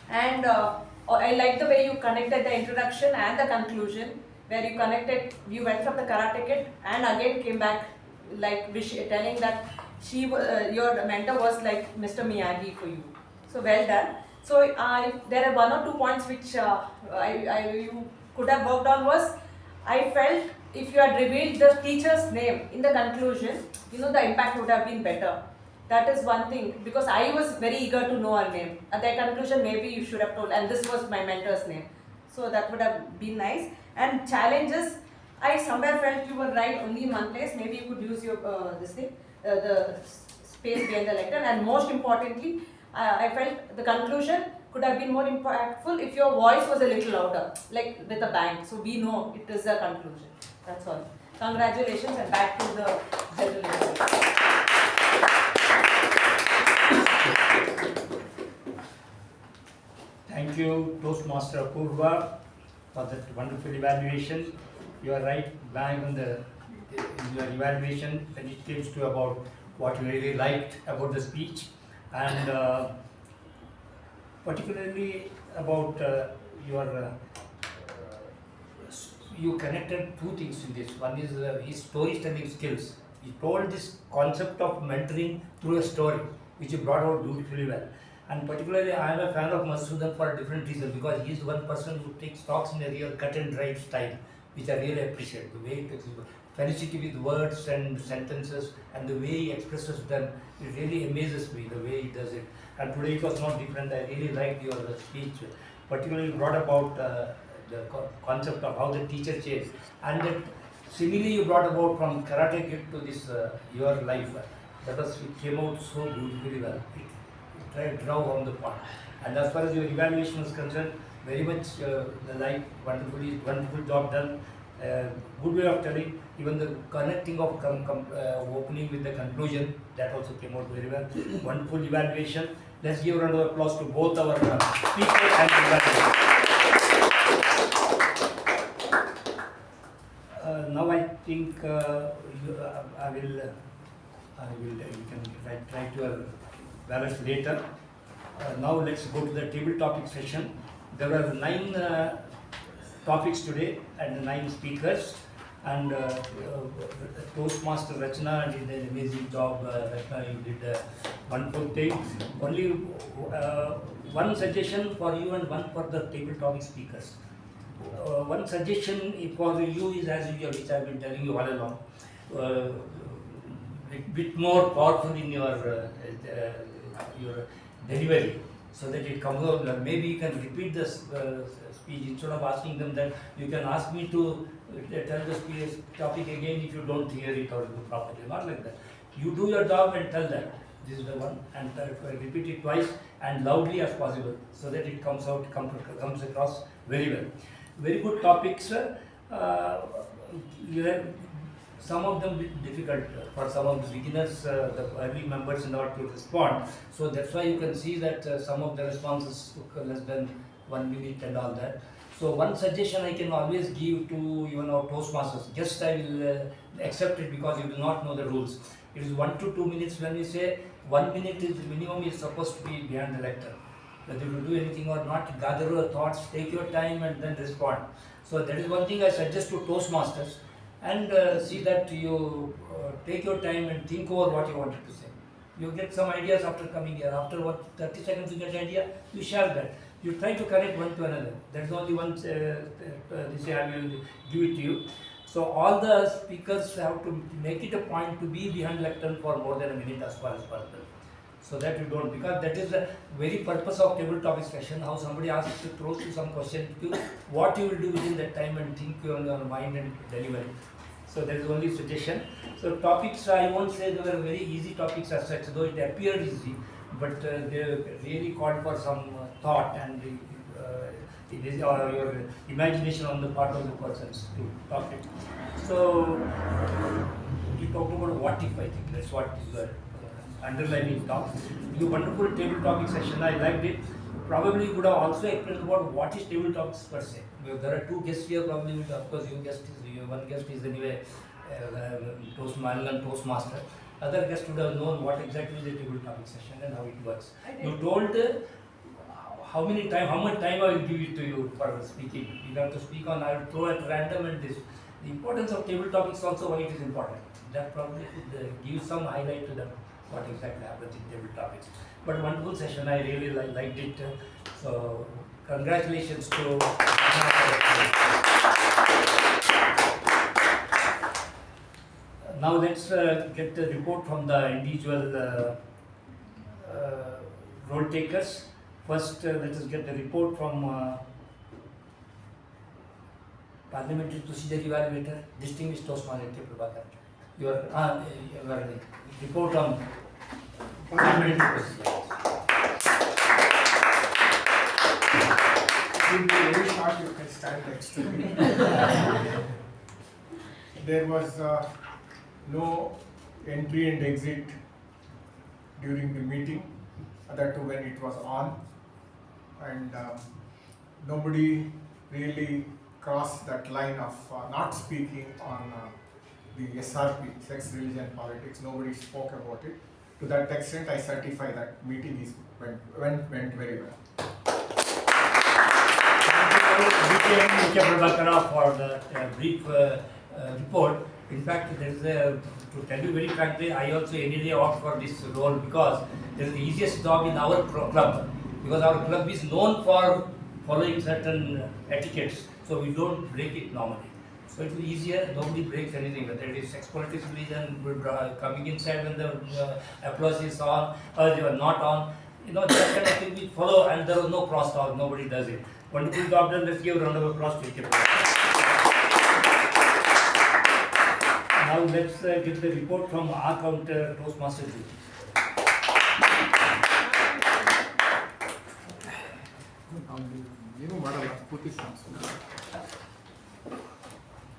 And I like the way you connected the introduction and the conclusion, where you went from the Karate Kid and again came back, telling that your mentor was like Mr. Miyagi for you. So well done. So if there are 1 or 2 points which you could have worked on was, I felt if you had revealed the teacher's name in the conclusion, the impact would have been better. That is one thing, because I was very eager to know her name. At the conclusion, maybe you should have told, and this was my mentor's name. So that would have been nice. And challenges, I somewhere felt you were right only in one place. Maybe you could use your the space behind the lectern. And most importantly, I felt the conclusion could have been more impactful if your voice was a little louder, like with a bang. So we know it is a conclusion. That's all. Congratulations, and back to the general. Thank you, Toastmaster Apoorva, for that wonderful evaluation. You are right, bang on in your evaluation when it comes to about what you really liked about the speech, and particularly about you connected 2 things in this. One is his storytelling skills. He told this concept of mentoring through a story, which he brought out beautifully well. And particularly, I am a fan of Madhusudhan for a different reason, because he is one person who takes talks in a real cut and dry style, which I really appreciate. The way he takes felicity with words and sentences, and the way he expresses them, it really amazes me, the way he does it. And today it was not different. I really liked your speech, particularly brought about the concept of how the teacher changed, and that similarly you brought about from Karate Kid to this your life. It came out so beautifully well. It drove on the point. And as far as your evaluation is concerned, very much wonderful job done. Good way of telling, even the connecting of opening with the conclusion, that also came out very well. Wonderful evaluation. Let's give a round of applause to both our speakers and evaluators. Now I think you can write your ballots later. Now let's go to the table topic session. There are 9 topics today and 9 speakers. And Toastmaster Rachana did an amazing job. Rachana, you did a wonderful thing. Only one suggestion for you and one for the table topic speakers. One suggestion for you is, as usual, which I've been telling you all along, a bit more powerful in your delivery, so that it comes out. Maybe you can repeat the speech instead of asking them that you can ask me to tell the topic again if you don't hear it or properly. Not like that. You do your job and tell that this is the one, and repeat it twice and loudly as possible, so that it comes across very well. Very good topics. Some of them bit difficult for some of the beginners, the early members in order to respond. So that's why you can see that some of the responses took less than 1 minute and all that. So one suggestion I can always give to even our Toastmasters, just I will accept it because you do not know the rules. It is 1 to 2 minutes. When we say 1 minute is minimum is supposed to be behind the lecture. Whether you do anything or not, gather your thoughts, take your time and then respond. So that is one thing I suggest to Toastmasters. And see that you take your time and think over what you wanted to say. You get some ideas after coming here. After 30 seconds you get an idea, you share that. You try to connect one to another. That's only one this I will give it to you. So all the speakers have to make it a point to be behind lectern for more than a minute as far as possible. So that you don't, because that is the very purpose of table topic session. How somebody asks to throw you some question to you, what you will do within that time and think on your mind and deliver it. So that is only suggestion. So topics, I won't say they were very easy topics as such, though it appeared easy, but they really called for some thought and your imagination on the part of the persons to talk it. So we talked about what if, I think that's what is the underlining talk. It was a wonderful table topic session. I liked it. Probably you could have also explained about what is table topics per se. There are 2 guests here. Probably, of course, one guest is anyway Toastmaster. Other guests would have known what exactly is the table topic session and how it works. You told how much time I will give it to you for speaking. You have to speak on. I will throw at random and this. The importance of table topics also why it is important. That probably could give some highlight to them. What exactly happens in table topics. But wonderful session, I really liked it. So congratulations to now let's get the report from the individual role takers. First, let us get the report from Parliamentary Procedure Evaluator, Distinguished Toastmaster K Prabhakara. Your report on Parliamentary Procedure. It will be very short, you can stand next to me. There was no entry and exit during the meeting, that too when it was on, and nobody really crossed that line of not speaking on the SRP, sex, religion, politics. Nobody spoke about it. To that extent, I certify that meeting went very well. Thank you, K Prabhakara, for the brief report. In fact, there is to tell you very frankly, I also any day opt for this role because it is the easiest job in our club. Because our club is known for following certain etiquettes, so we don't break it normally. So it will be easier, nobody breaks anything, whether it is sex, politics, religion, coming inside when the applause is on or they are not on. You know, that kind of thing we follow and there was no cross talk, nobody does it. Wonderful job done, let's give a round of applause to K Prabhakara. Now let's get the report from our counter Toastmasters.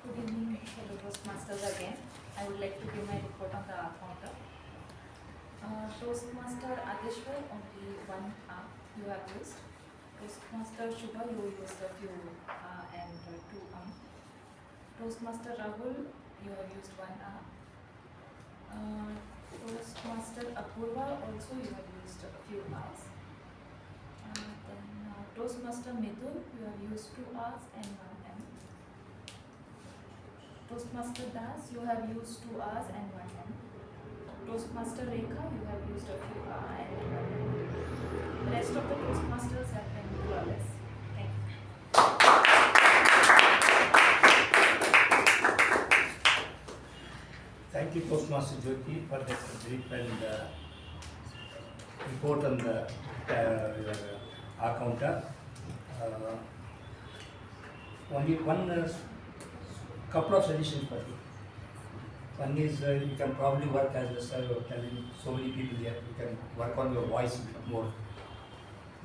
Good evening, fellow Toastmasters again. I would like to give my report on the counter. Toastmaster Aadishwar, only one you have used. Toastmaster Shuba, you used a few and two Toastmaster Rahul, you have used one Toastmaster Apoorva, also you have used a few R's. Then Toastmaster Midhun, you have used 2 R's and 1 M. Toastmaster Das, you have used 2 R's and 1 M. Toastmaster Rekha, you have used a few R and 1 M. The rest of the Toastmasters have been flawless. Thank you. Thank you, Toastmaster Jyothi, for that brief and report on the your counter. Only one couple of suggestions for you. One is you can probably work, as the sir was telling so many people here, you can work on your voice a bit more.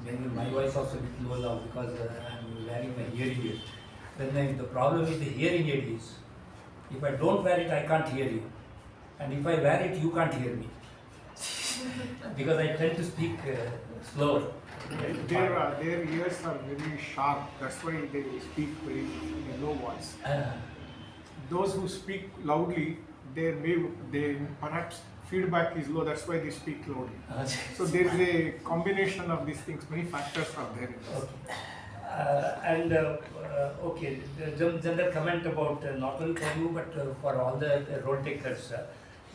Maybe my voice also a bit low now because I am wearing my hearing aid. Then the problem with the hearing aid is, if I don't wear it, I can't hear you. And if I wear it, you can't hear me. Because I tend to speak slower. Their ears are very sharp, that's why they speak very in a low voice. Those who speak loudly, they perhaps feedback is low, that's why they speak loudly. So there is a combination of these things, many factors are there in this. Okay, the general comment about not only for you but for all the role takers,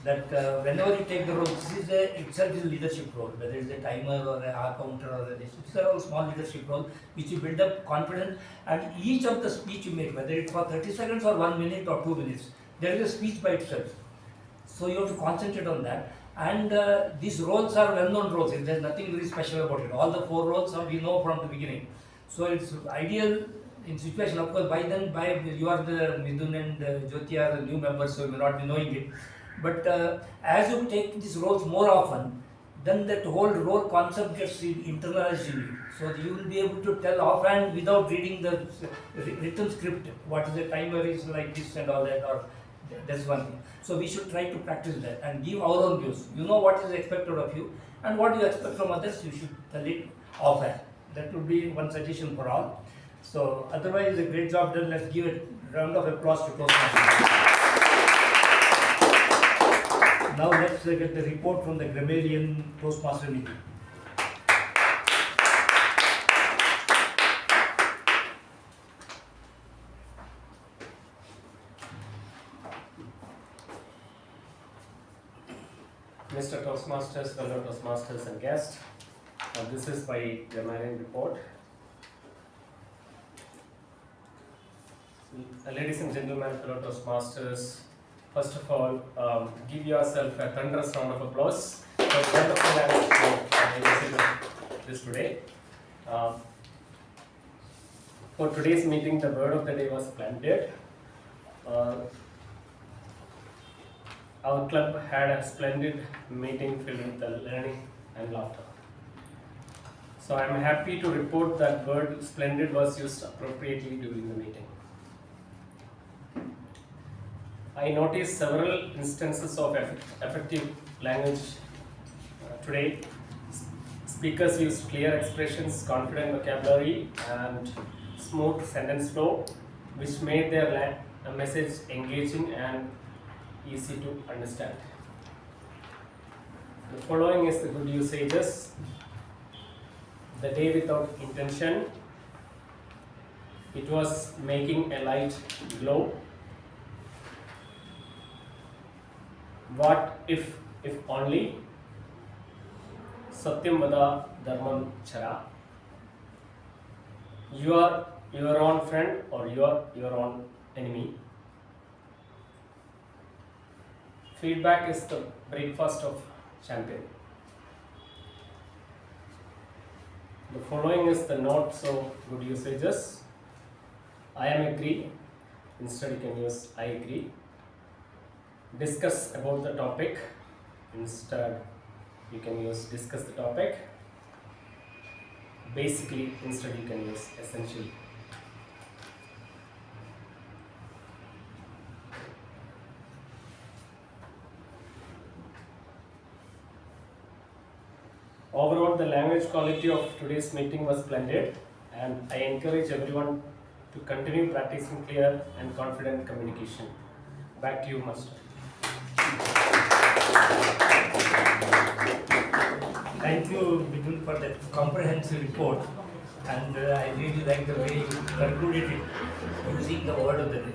that whenever you take the role, this is itself is a leadership role, whether it's a timer or a R counter or it's a small leadership role which you build up confidence, and each of the speech you make, whether it's for 30 seconds or 1 minute or 2 minutes, there is a speech by itself. So you have to concentrate on that. And these roles are well-known roles. There's nothing very special about it. All the 4 roles we know from the beginning. So it's ideal in situation, of course, by then, you are the Midhun and Jyothi are the new members, so you may not be knowing it. But as you take these roles more often, then that whole role concept gets internalized in you. So you will be able to tell offhand without reading the written script, what is the timer is like this and all that, or that's one thing. So we should try to practice that and give our own views. You know what is expected of you and what you expect from others, you should tell it offhand. That would be one suggestion for all. So otherwise, a great job done. Let's give a round of applause to Toastmasters. Now let's get the report from the Grammarian Toastmaster meeting. Mr. Toastmasters, fellow Toastmasters and guests, this is my Grammarian report. Ladies and gentlemen, fellow Toastmasters, first of all, give yourself a thunderous round of applause for the wonderful language this today. For today's meeting, the word of the day was splendid. Our club had a splendid meeting filled with learning and laughter. So I am happy to report that word splendid was used appropriately during the meeting. I noticed several instances of effective language today. Speakers used clear expressions, confident vocabulary, and smooth sentence flow, which made their message engaging and easy to understand. The following is the good usages. The day without intention. It was making a light glow. What if only? Satyam vada dharmam chara. You are your own friend or you are your own enemy. Feedback is the breakfast of champion. The following is the not so good usages. I am agree. Instead you can use I agree. Discuss about the topic. Instead you can use discuss the topic. Basically, instead you can use essentially. the language quality of today's meeting was splendid, and I encourage everyone to continue practicing clear and confident communication. Back to you, Master. Thank you, Midhun, for that comprehensive report. And I really like the way you concluded it using the word of the day.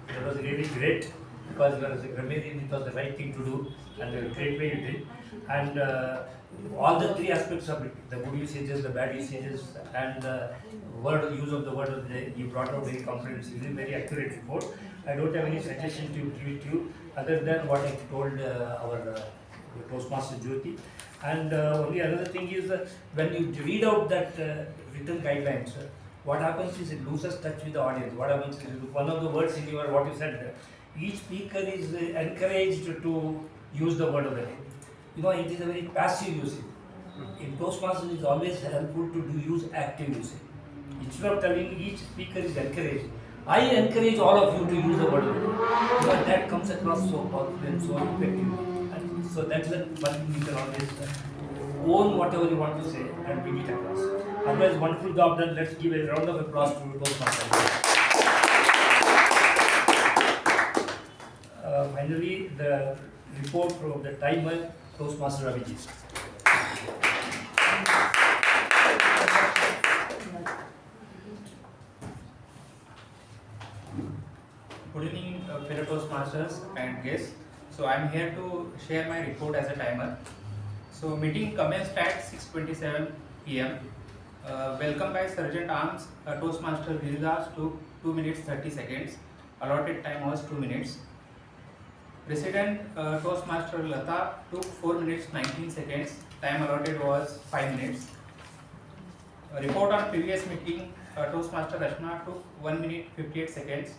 That was really great because as a grammarian, it was the right thing to do and a great way you did. And all the three aspects of it, the good usages, the bad usages, and the use of the word of the day, you brought out very comprehensively, very accurate report. I don't have any suggestion to give it to you other than what I told our Toastmaster Jyothi. And only another thing is when you read out that written guidelines, what happens is it loses touch with the audience. What happens is one of the words in your what you said, each speaker is encouraged to use the word of the day. You know, it is a very passive usage. In Toastmasters, it is always helpful to use active usage. Instead of telling each speaker is encouraged, I encourage all of you to use the word of the day. Because that comes across so powerfully and so effectively. So that's the one thing you can always own whatever you want to say and bring it across. Otherwise, wonderful job done. Let's give a round of applause to Toastmasters. Finally, the report from the timer, Toastmaster Abhijit. Good evening, fellow Toastmasters and guests. So I am here to share my report as a timer. So meeting commenced at 6:27 p.m. Welcome by Sergeant Arms, Toastmaster Giridas took 2 minutes 30 seconds. Allotted time was 2 minutes. President Toastmaster Latha took 4 minutes 19 seconds. Time allotted was 5 minutes. Report on previous meeting, Toastmaster Rachana took 1 minute 58 seconds.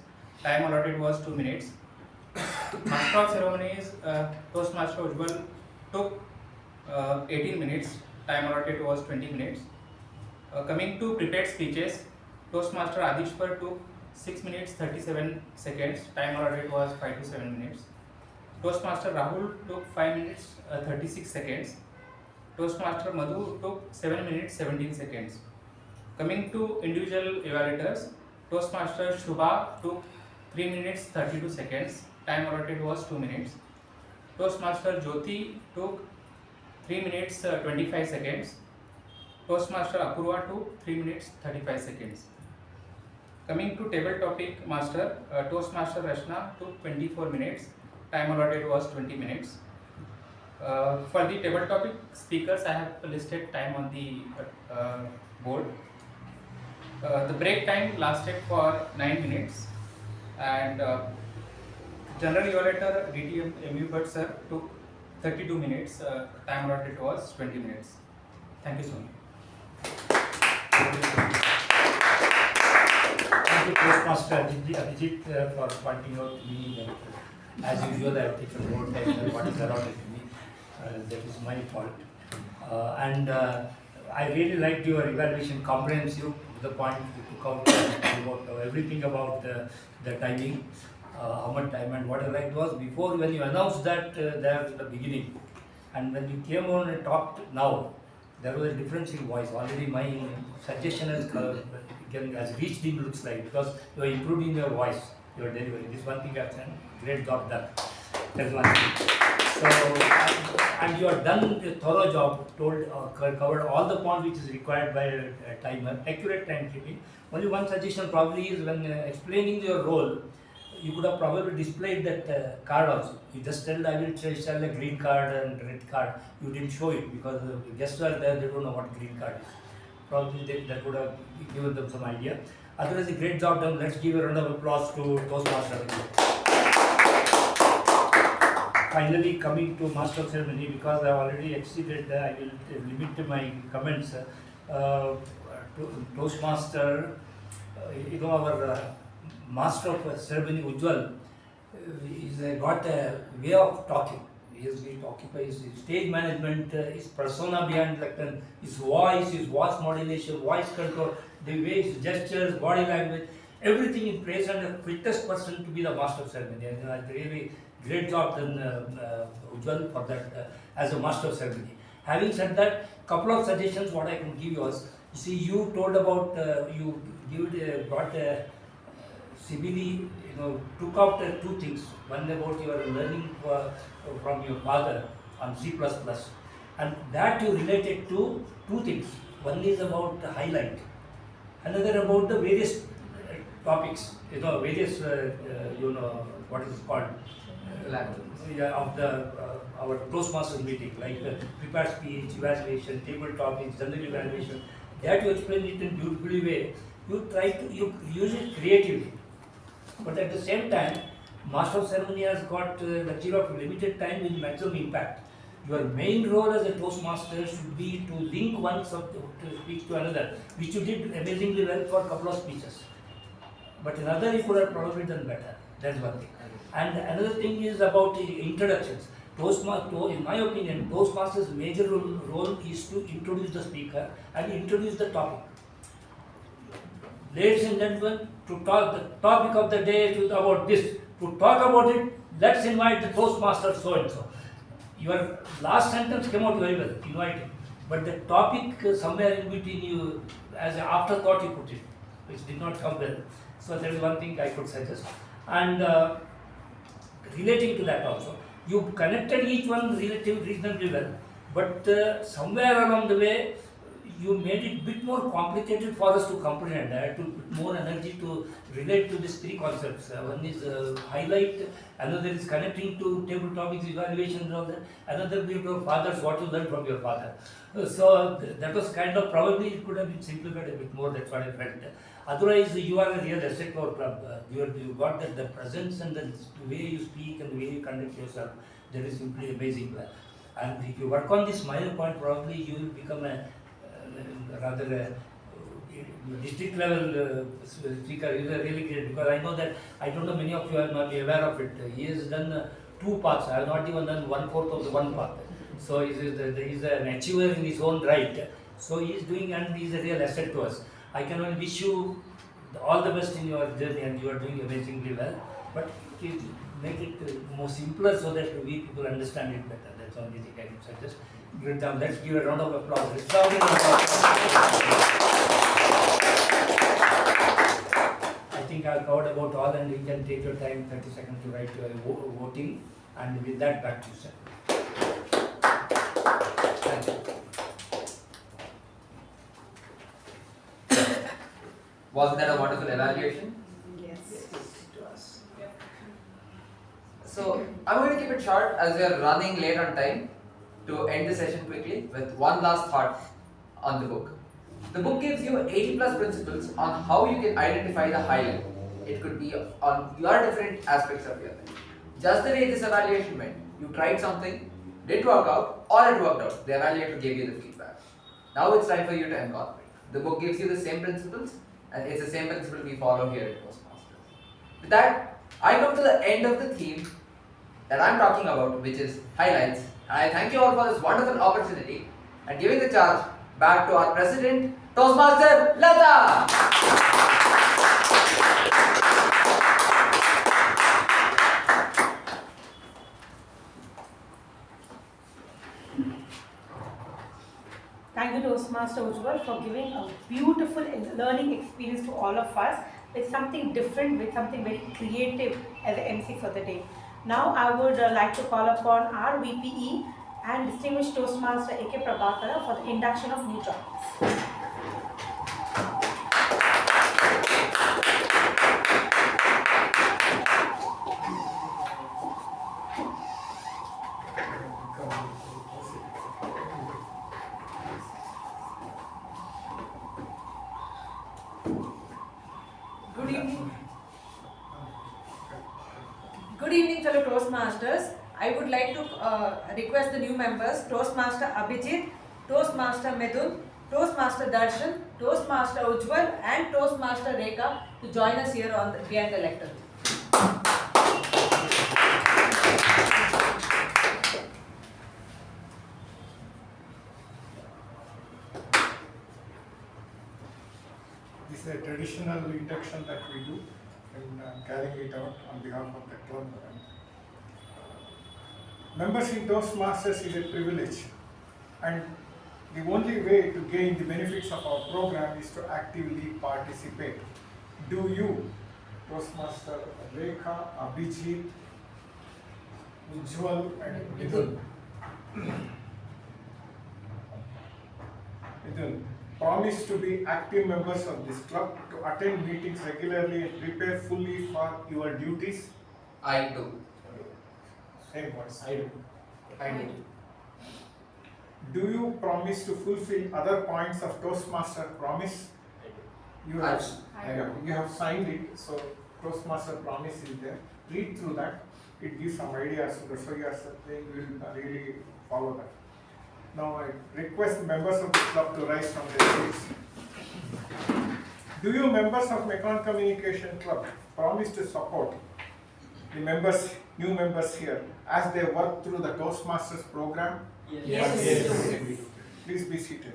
Time allotted was 2 minutes. Master of Ceremonies, Toastmaster Ujwal took 18 minutes. Time allotted was 20 minutes. Coming to prepared speeches, Toastmaster Aadishwar took 6 minutes 37 seconds. Time allotted was 5 to 7 minutes. Toastmaster Rahul took 5 minutes 36 seconds. Toastmaster Madhu took 7 minutes 17 seconds. Coming to individual evaluators, Toastmaster Shuba took 3 minutes 32 seconds. Time allotted was 2 minutes. Toastmaster Jyothi took 3 minutes 25 seconds. Toastmaster Apoorva took 3 minutes 35 seconds. Coming to table topic master, Toastmaster Rachana took 24 minutes. Time allotted was 20 minutes. For the table topic speakers, I have listed time on the board. The break time lasted for 9 minutes, and General Evaluator DTM MU Bhat sir took 32 minutes. Time allotted was 20 minutes. Thank you so much. Thank you, Toastmaster Abhijit, for pointing out to me that, as usual, I have taken more time than what is allotted to me. That is my fault. And I really liked your evaluation, comprehensive, to the point you took out about everything about the timing, how much time, and what I liked was before when you announced that there in the beginning, and when you came on and talked now, there was a difference in voice. Already my suggestion has reached in, looks like, because you are improving your voice, your delivery. This one thing I've done, great job done. That's one thing. So, and you have done a thorough job, covered all the points which is required by a timer, accurate timekeeping. Only one suggestion probably is when explaining your role, you could have probably displayed that card also. You just tell, I will sell a green card and red card. You didn't show it because the guests are there, they don't know what green card is. Probably that would have given them some idea. Otherwise, a great job done. Let's give a round of applause to Toastmasters. Finally, coming to Master of Ceremony, because I have already exceeded, I will limit my comments. Toastmaster, our Master of Ceremony, Ujwal, he's got a way of talking. He occupies his stage management, his persona behind lectern, his voice modulation, voice control, the way his gestures, body language, everything in place, and the fittest person to be the Master of Ceremony. And really great job done, Ujwal, for that as a Master of Ceremony. Having said that, couple of suggestions what I can give you was, you see, you told about brought civilly, took out two things. One about your learning from your father on C++, and that you related to two things. One is about the highlight, another about the various topics, various, what is it called? Of the our Toastmasters meeting, like prepared speech, evaluation, table topics, general evaluation. That you explain it in a beautiful way. You try to use it creatively, but at the same time, Master of Ceremony has got luxury of limited time with maximum impact. Your main role as a Toastmaster should be to link one speech to another, which you did amazingly well for a couple of speeches. But another you could have probably done better. That's one thing. And another thing is about the introductions. In my opinion, Toastmasters' major role is to introduce the speaker and introduce the topic. Ladies and gentlemen, to talk the topic of the day is about this. To talk about it, let's invite the Toastmaster so and so. Your last sentence came out very well, inviting. But the topic somewhere in between you, as an afterthought you put it, which did not come well. So that is one thing I could suggest. And relating to that also, you connected each one reasonably well, but somewhere along the way, you made it a bit more complicated for us to comprehend. I had to put more energy to relate to these three concepts. One is highlight, another is connecting to table topics, evaluation and all that, another is your fathers, what you learned from your father. So that was kind of, probably it could have been simplified a bit more, that's what I felt. Otherwise, you are a real asset to our club. You got the presence and the way you speak and the way you conduct yourself, that is simply amazing. And if you work on this minor point, probably you will become a rather district level speaker. Is really great, because I know that, I don't know, many of you are not aware of it. He has done two parts. I have not even done 1/4 of the one part. So he is an achiever in his own right. So he is doing, and he is a real asset to us. I can only wish you all the best in your journey, and you are doing amazingly well. But make it more simpler so that we people understand it better. That's the only thing I can suggest. Let's give a round of applause. I think I've covered about all, and you can take your time, 30 seconds to write voting. And with that, back to you, sir. Thank you. Wasn't that a wonderful evaluation? Yes, it was. So I'm going to keep it short as we are running late on time, to end the session quickly with one last thought on the book. The book gives you 80 plus principles on how you can identify the highlight. It could be on your different aspects of your life. Just the way this evaluation went, you tried something, didn't work out, or it worked out. The evaluator gave you the feedback. Now it's time for you to incorporate. The book gives you the same principles, and it's the same principle we follow here at Toastmasters. With that, I come to the end of the theme that I'm talking about, which is highlights. And I thank you all for this wonderful opportunity and giving the charge back to our President, Toastmaster Latha. Thank you, Toastmaster Ujwal, for giving a beautiful learning experience to all of us with something different, with something very creative as an MC for the day. Now I would like to call upon our VPE and distinguished Toastmaster K Prabhakara for the induction of new topics. Good evening, fellow Toastmasters. I would like to request the new members, Toastmaster Abhijit, Toastmaster Midhun, Toastmaster Darshan, Toastmaster Ujwal and Toastmaster Rekha to join us here on behind the lectern. This is a traditional induction that we do, and I'm carrying it out on behalf of the club. Membership in Toastmasters is a privilege, and the only way to gain the benefits of our program is to actively participate. Do you, Toastmaster Rekha, Abhijit, Ujwal and Midhun, promise to be active members of this club, to attend meetings regularly and prepare fully for your duties? I do. Same words. I do. I do. Do you promise to fulfill other points of Toastmaster promise? You have, you have signed it, so Toastmaster promise is there. Read through that. It gives some ideas, so you are saying we will really follow that. Now I request members of the club to rise from their seats. Do you members of Mekong Communication Club promise to support the members, new members here, as they work through the Toastmasters program? Yes. Please be seated.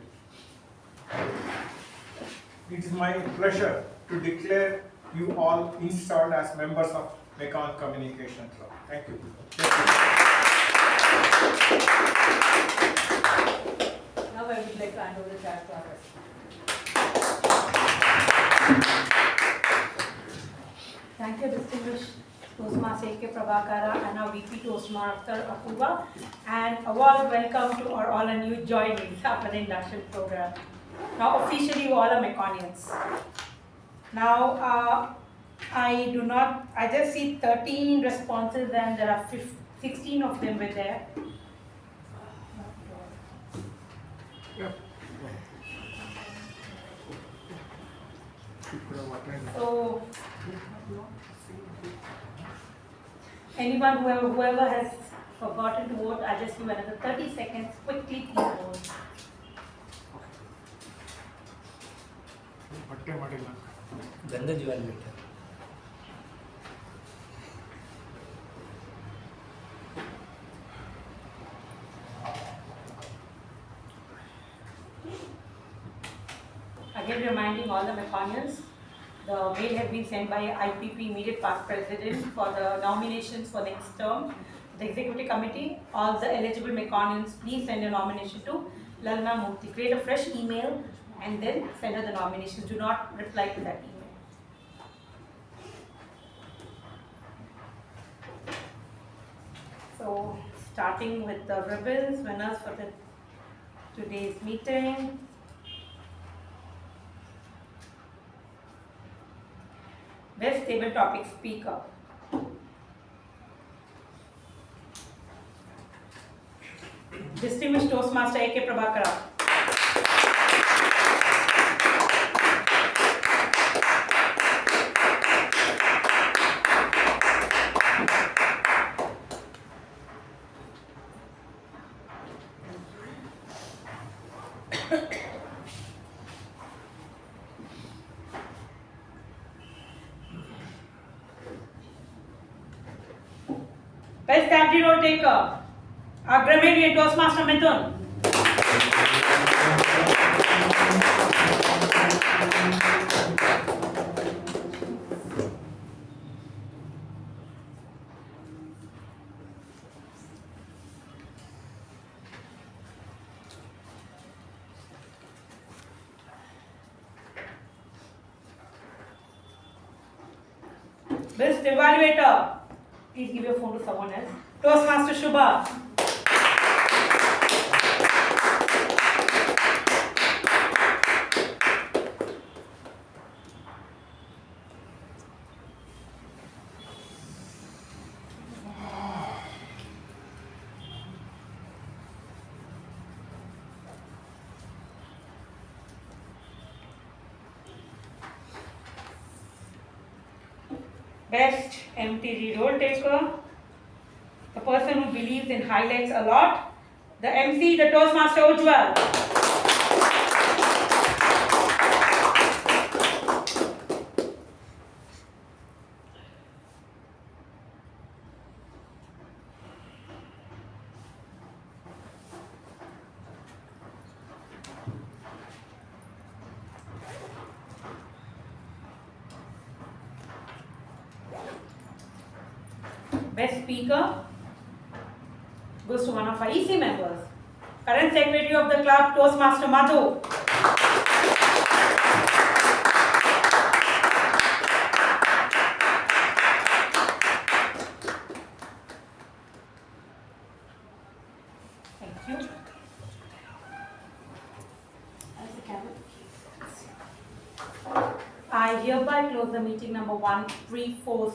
It is my pleasure to declare you all installed as members of Mekong Communication Club. Thank you. Now I would like to hand over the chair to others. Thank you, distinguished Toastmaster K Prabhakara and our VP Toastmaster Apoorva, and a warm welcome to all our new joinees after the induction program. Now officially you all are Mekonians. Now I just see 13 responses and there are 16 of them were there. So anyone, whoever has forgotten to vote, I just give another 30 seconds. Quickly, please vote. Then the Evaluator. Again, reminding all the Mekonians, the mail has been sent by IPP immediate past president for the nominations for next term. The executive committee, all the eligible Mekonians, please send a nomination to Lalana Murthy. Create a fresh email and then send her the nominations. Do not reply to that email. So, starting with the ribbons, winners for today's meeting. Best table topic speaker. Distinguished Toastmaster K Prabhakara. Best TAPG role taker, our Grammarian Toastmaster Midhun. Best Evaluator. Please give your phone to someone else. Toastmaster Shuba. Best MTG role taker, the person who believes in highlights a lot, the MC, the Toastmaster Ujwal. Best speaker goes to one of our EC members, Current Secretary of the Club, Toastmaster Madhu. Thank you. I hereby close the meeting number 134